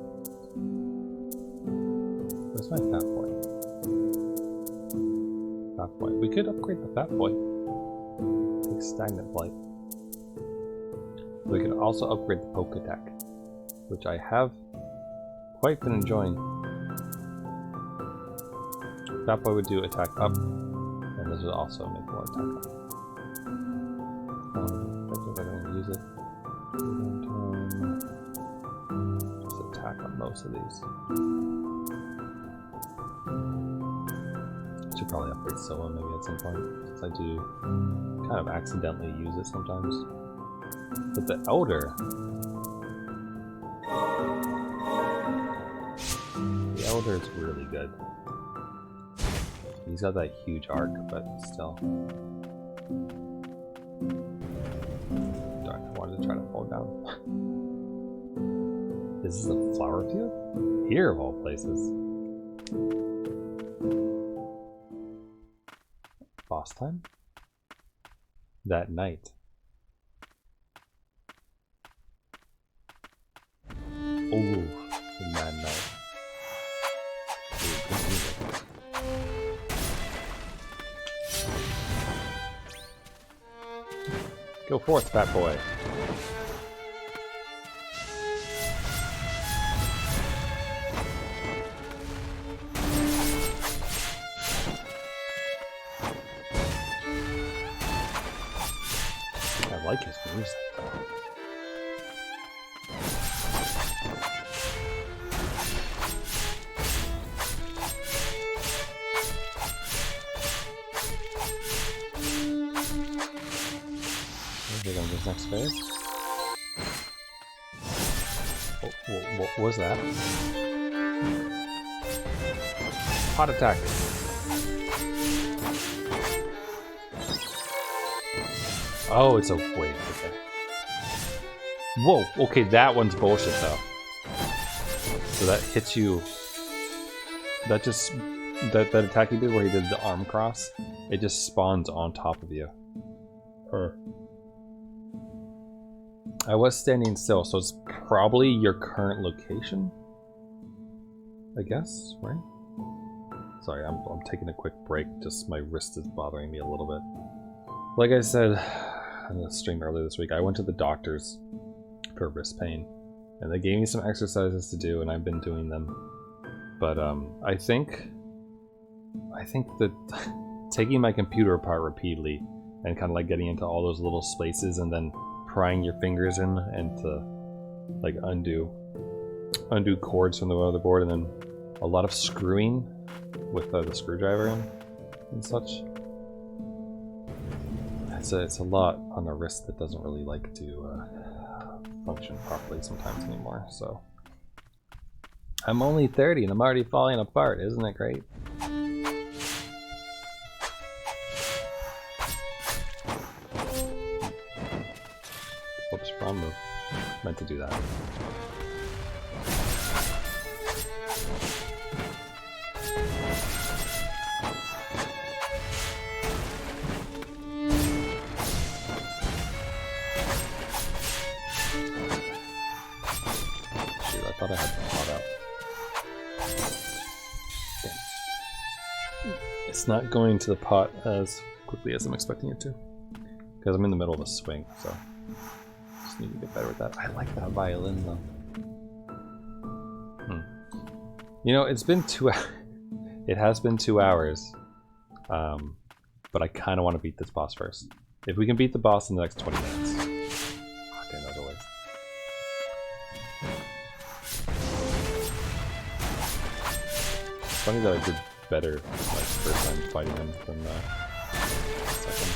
Where's my fat boy? Fat boy. We could upgrade the fat boy. Take stagnant blight. We could also upgrade the poke attack, which I have quite been enjoying. Fat boy would do attack up, and this would also make more attack up. I think I don't use it. Just attack on most of these. I should probably upgrade Scylla maybe at some point, since I do kind of accidentally use it sometimes. But the Elder is really good. He's got that huge arc, but still. Darn, I wanted to try to fall down. This is a flower field? Here of all places. Boss time? That night. Oh, the mad night. Go forth, fat boy. like his music though. Maybe on this next phase. What was that? Hot attack. Oh, it's a wait. Okay. Whoa. Okay, that one's bullshit though. So that hits you. That just that attack he did where he did the arm cross. It just spawns on top of you. I was standing still, so it's probably your current location. I guess, right? Sorry, I'm taking a quick break. Just my wrist is bothering me a little bit. Like I said on the stream earlier this week, I went to the doctor's for wrist pain, and they gave me some exercises to do, and I've been doing them. But I think that taking my computer apart repeatedly and kind of like getting into all those little spaces and then prying your fingers in and to like undo cords from the motherboard, and then a lot of screwing with the screwdriver in and such. It's a lot on a wrist that doesn't really like to function properly sometimes anymore. So I'm only 30 and I'm already falling apart. Isn't it great? Whoops, wrong move. Meant to do that. Shoot, I thought I had the pot out. Damn. It's not going to the pot as quickly as I'm expecting it to. Because I'm in the middle of a swing, so just need to get better with that. I like that violin though. You know, it's been 2 hours. It has been 2 hours. But I kind of want to beat this boss first. If we can beat the boss in the next 20 minutes. Okay, that was a waste. It's funny that I did better like first time fighting him than second.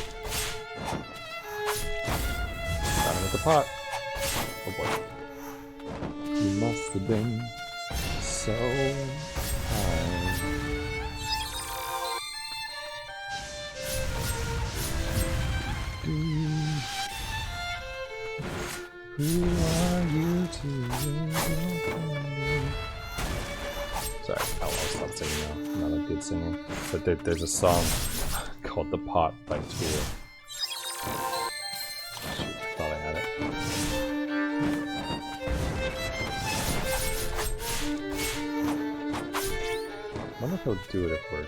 Got him with the pot. Oh boy. You must have been so high. Who are you to Sorry, I'll stop singing now. I'm not a good singer. But there's a song called The Pot by Tool. Shoot, I thought I had it. I wonder if he'll do it if we're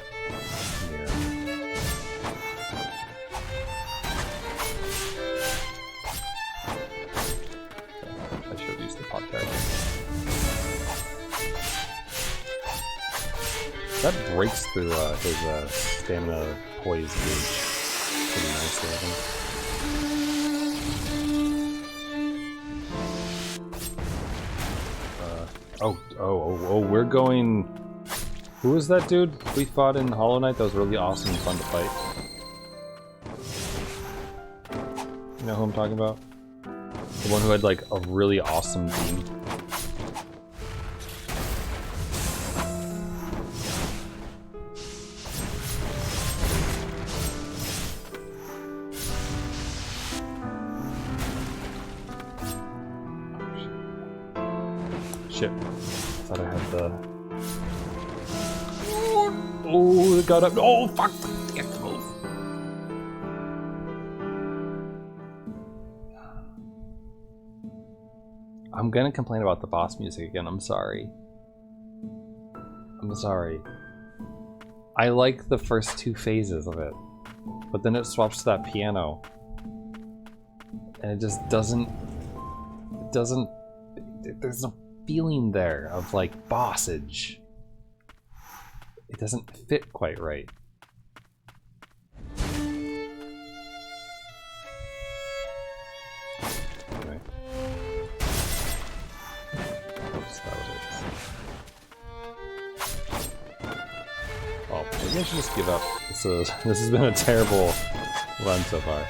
near. I should have used the pot tag. That breaks through his stamina poise gauge pretty nicely, I think. Oh, we're going... Who was that dude we fought in Hollow Knight that was really awesome and fun to fight? You know who I'm talking about? The one who had like a really awesome beam. Shit. I thought I had the... Oh, it got up. Oh, fuck! Get the move. I'm gonna complain about the boss music again. I'm sorry. I'm sorry. I like the first 2 phases of it, but then it swaps to that piano, and it just doesn't. It doesn't. There's a feeling there of like bossage. It doesn't fit quite right. Maybe I should just give up. This has been a terrible run so far.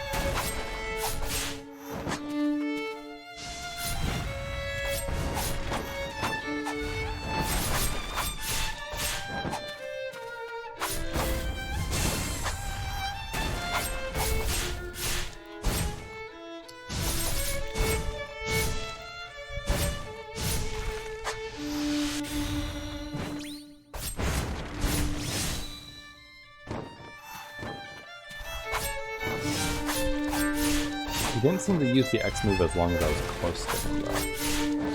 He didn't seem to use the X move as long as I was close to him, though.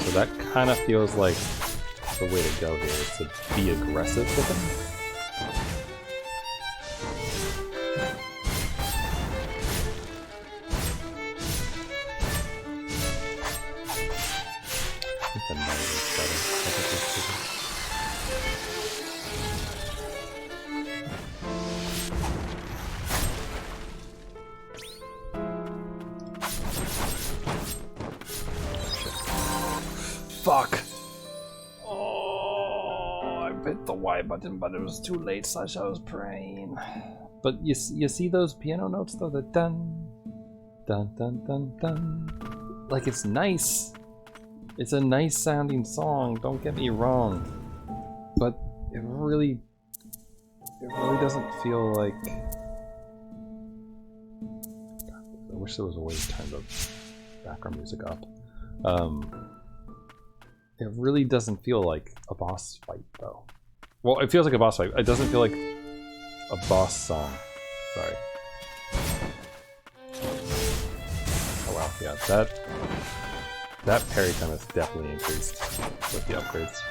So that kind of feels like the way to go here, is to be aggressive with him. I think the knight is better. I think this is Fuck! Oh, I hit the Y button, but it was too late, slash I was praying. But you see those piano notes though? The dun, dun, dun, dun, dun. Like, it's nice. It's a nice sounding song, don't get me wrong. But it really doesn't feel like... I wish there was a way to turn the background music up. It really doesn't feel like a boss fight, though. Well, it feels like a boss fight. It doesn't feel like a boss song. Sorry. Oh wow, yeah, that parry time has definitely increased with the upgrades.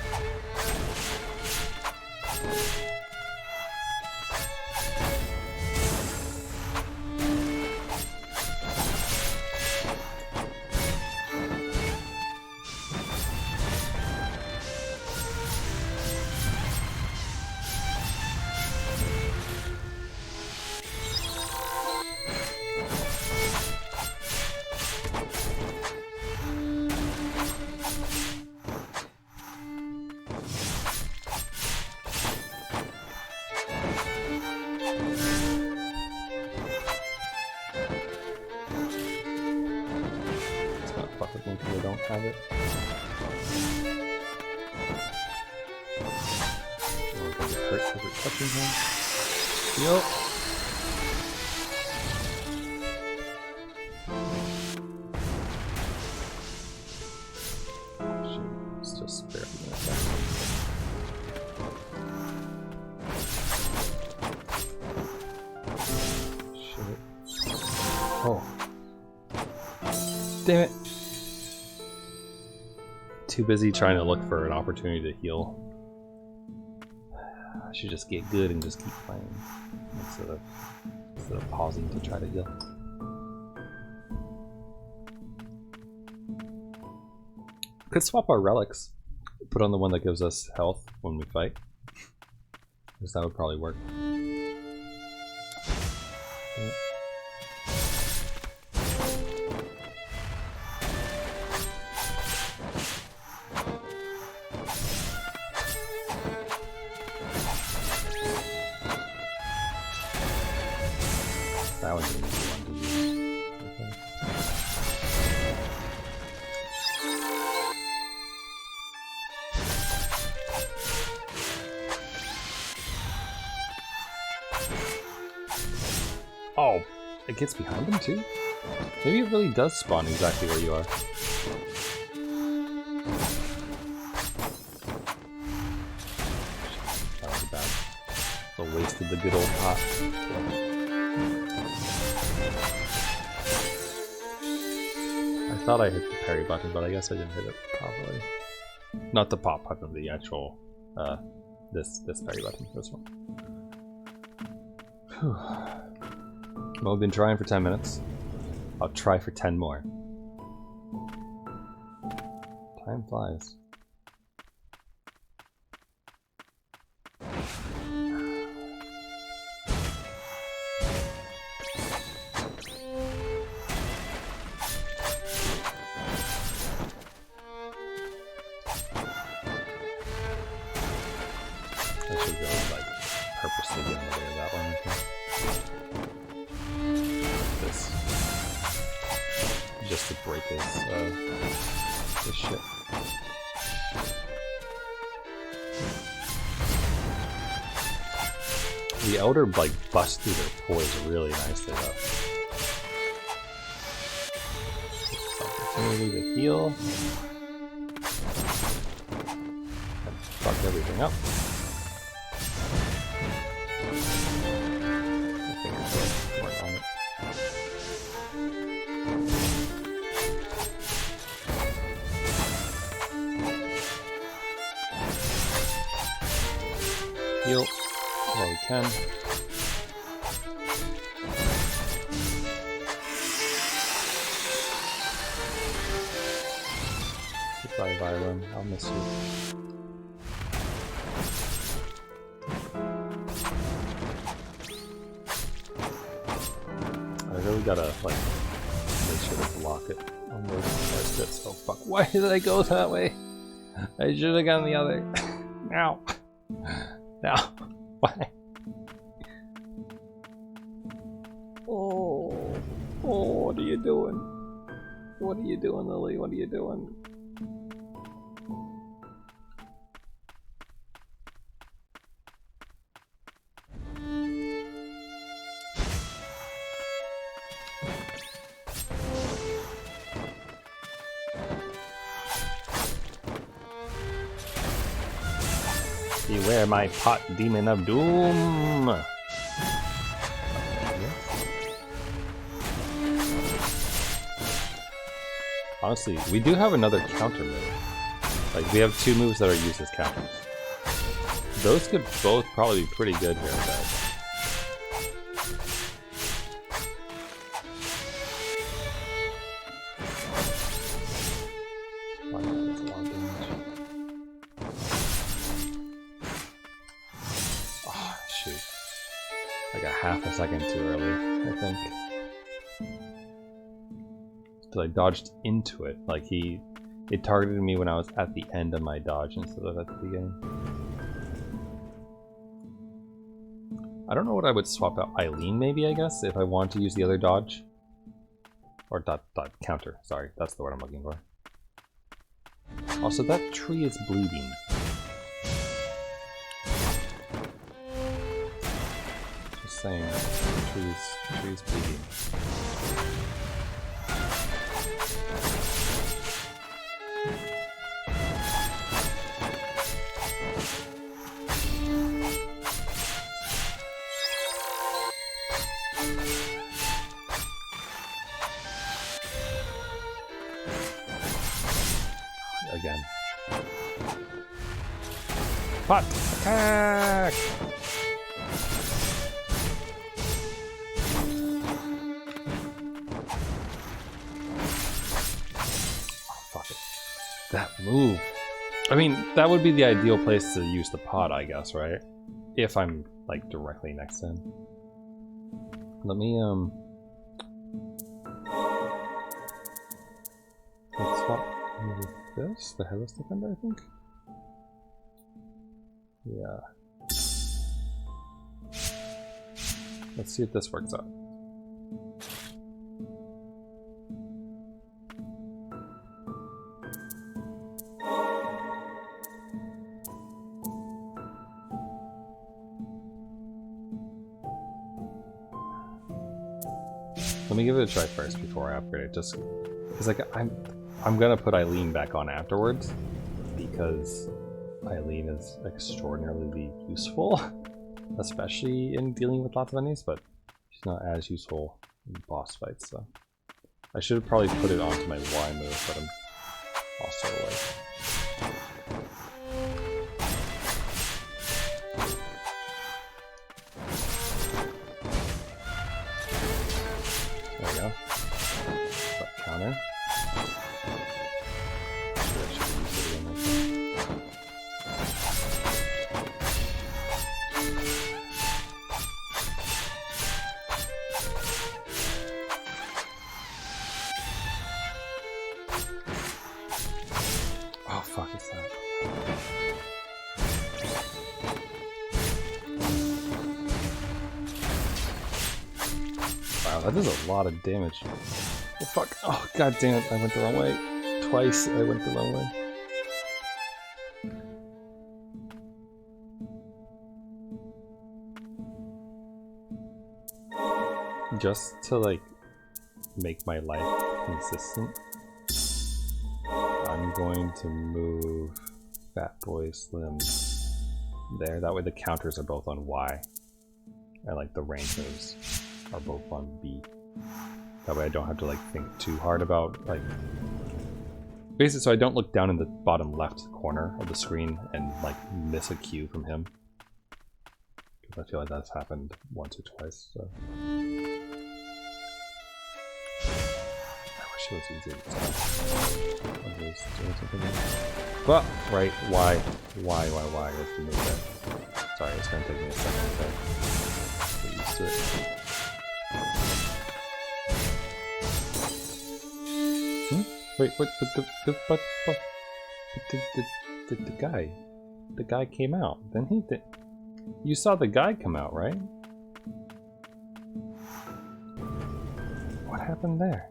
I don't have it. Oh, does it hurt because it's touching him? Yup. Shit, it's just barely gonna attack. Shit. Oh. Damn it. Too busy trying to look for an opportunity to heal. I should just get good and just keep playing instead of pausing to try to heal. Could swap our relics. Put on the one that gives us health when we fight. Because that would probably work. That one's an easy one to use. Okay. Oh, it gets behind him too? Maybe it really does spawn exactly where you are. That was bad. So wasted the good old pot. I thought I hit the parry button, but I guess I didn't hit it properly. Not the pop button, the actual, this parry button, this one. Whew. Well, we've been trying for 10 minutes. I'll try for 10 more. Time flies. I should go, like, purposely get him just to break his shit. The Elder like busts through their poise really nicely though. Opportunity to heal. And fuck everything up. I think it's work on it. Heal while we can. Goodbye, Violin. I'll miss you. I really gotta like make sure to block it on those bits. Oh fuck! Why did I go that way? I should have gone the other. Now. Now. Why? Oh, what are you doing? What are you doing, Lily? What are you doing? Beware my pot demon of doom! Honestly, we do have another counter move. Like, we have two moves that are used as counters. Those could both probably be pretty good here, though. Half a second too early, I think. Because I dodged into it. Like it targeted me when I was at the end of my dodge instead of at the beginning. I don't know what I would swap out. Eileen maybe, I guess, if I want to use the other dodge. Or dot counter, sorry, that's the word I'm looking for. Also, that tree is bleeding. Saying trees bleeding. Again. Pot attack! That move. I mean, that would be the ideal place to use the pot, I guess, right? If I'm, like, directly next to him. Let me, let's swap with this, the Headless Defender, I think? Yeah. Let's see if this works out. Let me give it a try first before I upgrade it, just because like I'm gonna put Eileen back on afterwards because Eileen is extraordinarily useful, especially in dealing with lots of enemies, but she's not as useful in boss fights. So I should have probably put it onto my Y move, but I'm also like. Counter. Oh fuck, it's that. Wow, that does a lot of damage. Oh, fuck. Oh, god damn it. I went the wrong way. Twice I went the wrong way. Just to, like, make my life consistent, I'm going to move Fat Boy Slim there. That way the counters are both on Y. And, like, the rangers are both on B. That way I don't have to, like, think too hard about, like... Basically, so I don't look down in the bottom left corner of the screen and, like, miss a cue from him. Because I feel like that's happened once or twice, so... I wish it was easier to tell. But, right, why? Let's move that. Sorry, it's gonna take me a second to get used to it. Wait, what? The guy came out. Then he did. You saw the guy come out, right? What happened there?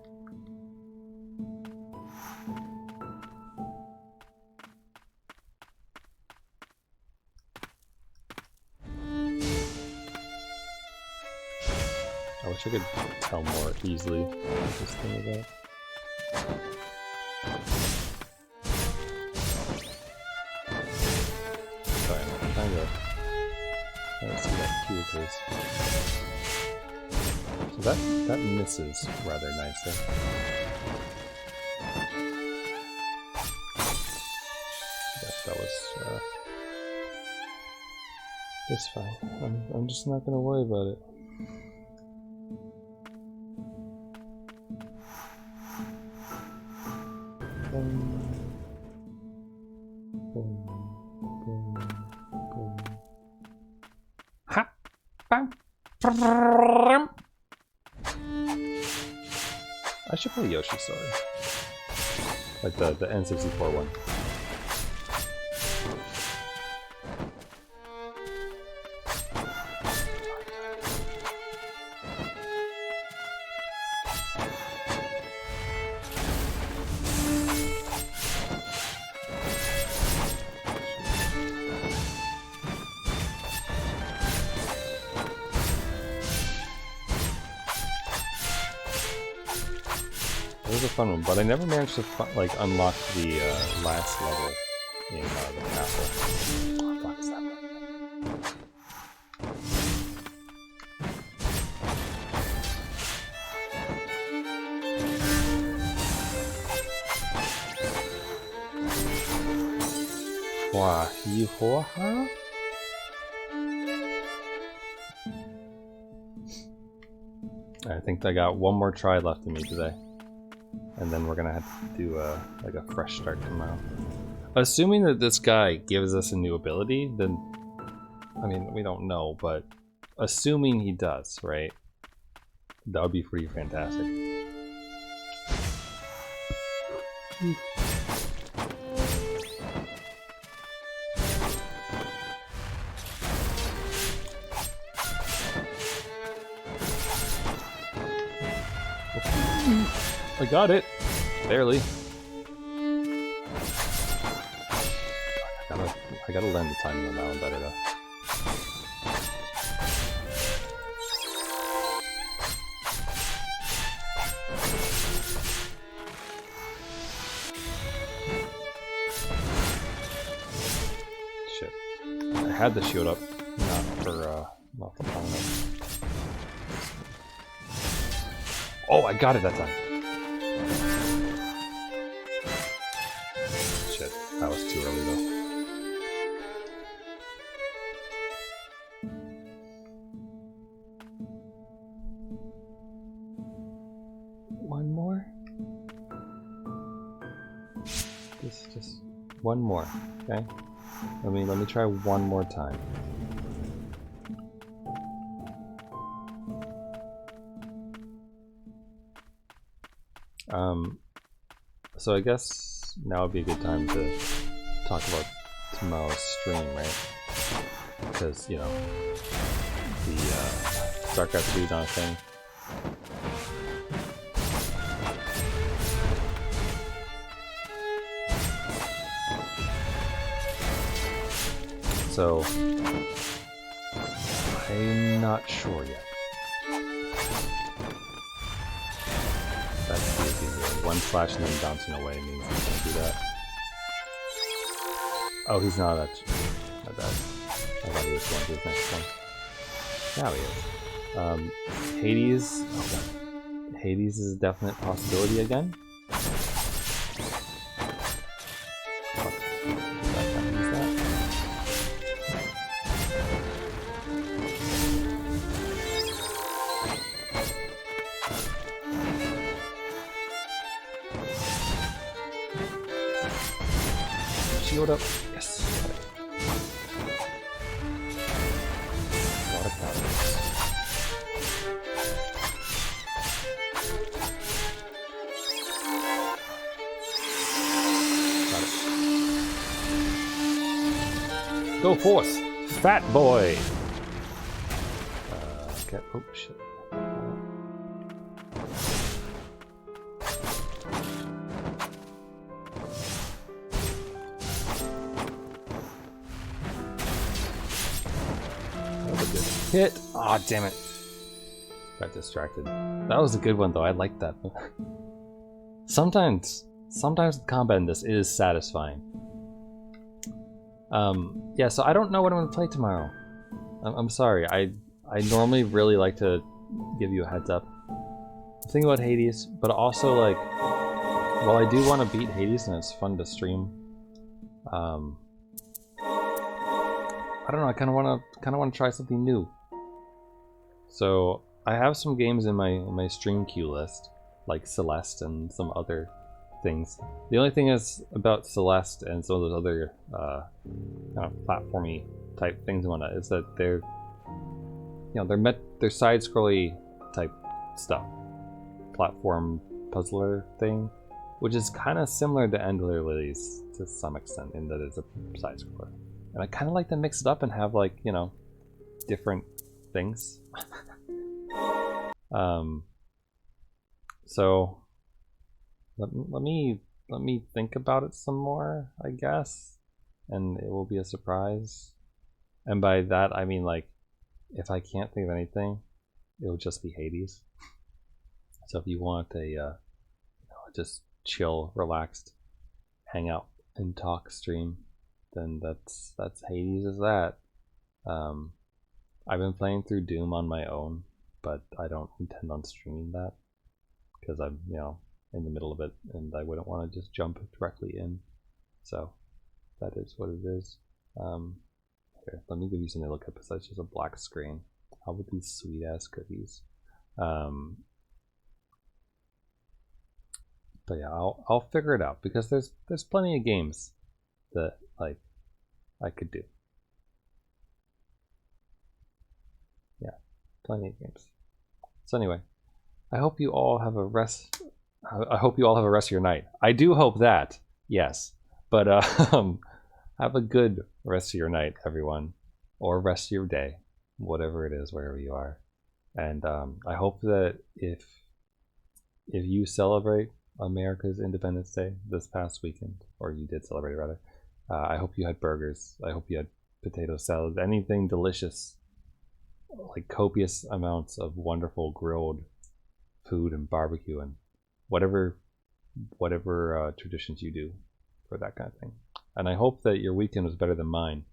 I wish I could tell more easily what this thing is about. Sorry, I'm trying to see that cue of his. So that misses rather nicely. That was it's fine. I'm just not gonna worry about it. Ha! Bam! I should play Yoshi's Story. Like the N64 one. It was a fun one, but I never managed to like unlock the last level in the castle. Oh, fuck is that one? I think I got one more try left in me today. And then we're gonna have to do like a fresh start tomorrow. Assuming that this guy gives us a new ability, then... I mean, we don't know, but... Assuming he does, right? That would be pretty fantastic. I got it! Barely. I gotta learn the timing on that one better though. Shit. I had the shield up, not for long enough. Oh, I got it that time! Shit, that was too early though. One more? Just one more, okay? Let me try one more time. So I guess now would be a good time to talk about tomorrow's stream, right? Because, you know, the StarCraft 3 is not a thing. So I'm not sure yet. That's easy. One slash and then bouncing away means he's gonna do that. Oh, he's not actually. My bad. I thought he was going to his next one. Now he is. Hades. Oh god. Hades is a definite possibility again. Fuck. I can't use that. Shield up. Yes. A lot of calories. Got it. Go forth, fat boy. Okay. Oh shit. Hit! Aw, oh, damn it. Got distracted. That was a good one though, I like that. Sometimes the combat in this is satisfying. Yeah, so I don't know what I'm gonna play tomorrow. I'm sorry, I normally really like to give you a heads up. I'm thinking about Hades, but also like, while I do want to beat Hades and it's fun to stream, I don't know, I kinda wanna try something new. So I have some games in my stream queue list, like Celeste and some other things. The only thing is about Celeste and some of those other kind of platformy type things and whatnot is that they're, you know, they're side-scrolly type stuff, platform puzzler thing, which is kind of similar to LILIES to some extent in that it's a side-scroller. And I kind of like to mix it up and have, like, you know, different things. So let me think about it some more, I guess, and it will be a surprise. And by that I mean, like, if I can't think of anything, it'll just be Hades. So if you want a you know, just chill, relaxed, hang out and talk stream, then that's Hades is that. I've been playing through Doom on my own, but I don't intend on streaming that because I'm, you know, in the middle of it and I wouldn't want to just jump directly in. So that is what it is. Here, let me give you something to look at besides just a black screen. How about these sweet ass cookies? But yeah, I'll figure it out because there's plenty of games that, like, I could do. Yeah, plenty of games. So anyway, I hope you all have a rest. I hope you all have a rest of your night. I do hope that, yes. But have a good rest of your night, everyone, or rest of your day, whatever it is, wherever you are. And I hope that if you celebrate America's Independence Day this past weekend, or you did celebrate it rather, I hope you had burgers. I hope you had potato salad, anything delicious, like copious amounts of wonderful grilled food and barbecue and whatever traditions you do for that kind of thing. And I hope that your weekend was better than mine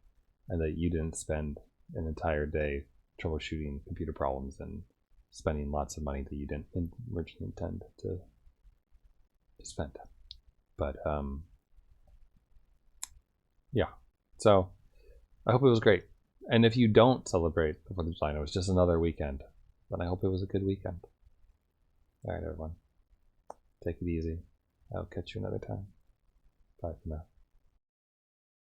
and that you didn't spend an entire day troubleshooting computer problems and spending lots of money that you didn't originally intend to spend. But yeah, so I hope it was great. And if you don't celebrate the 4th of July, it was just another weekend, then I hope it was a good weekend. All right, everyone, take it easy. I'll catch you another time. Bye for now.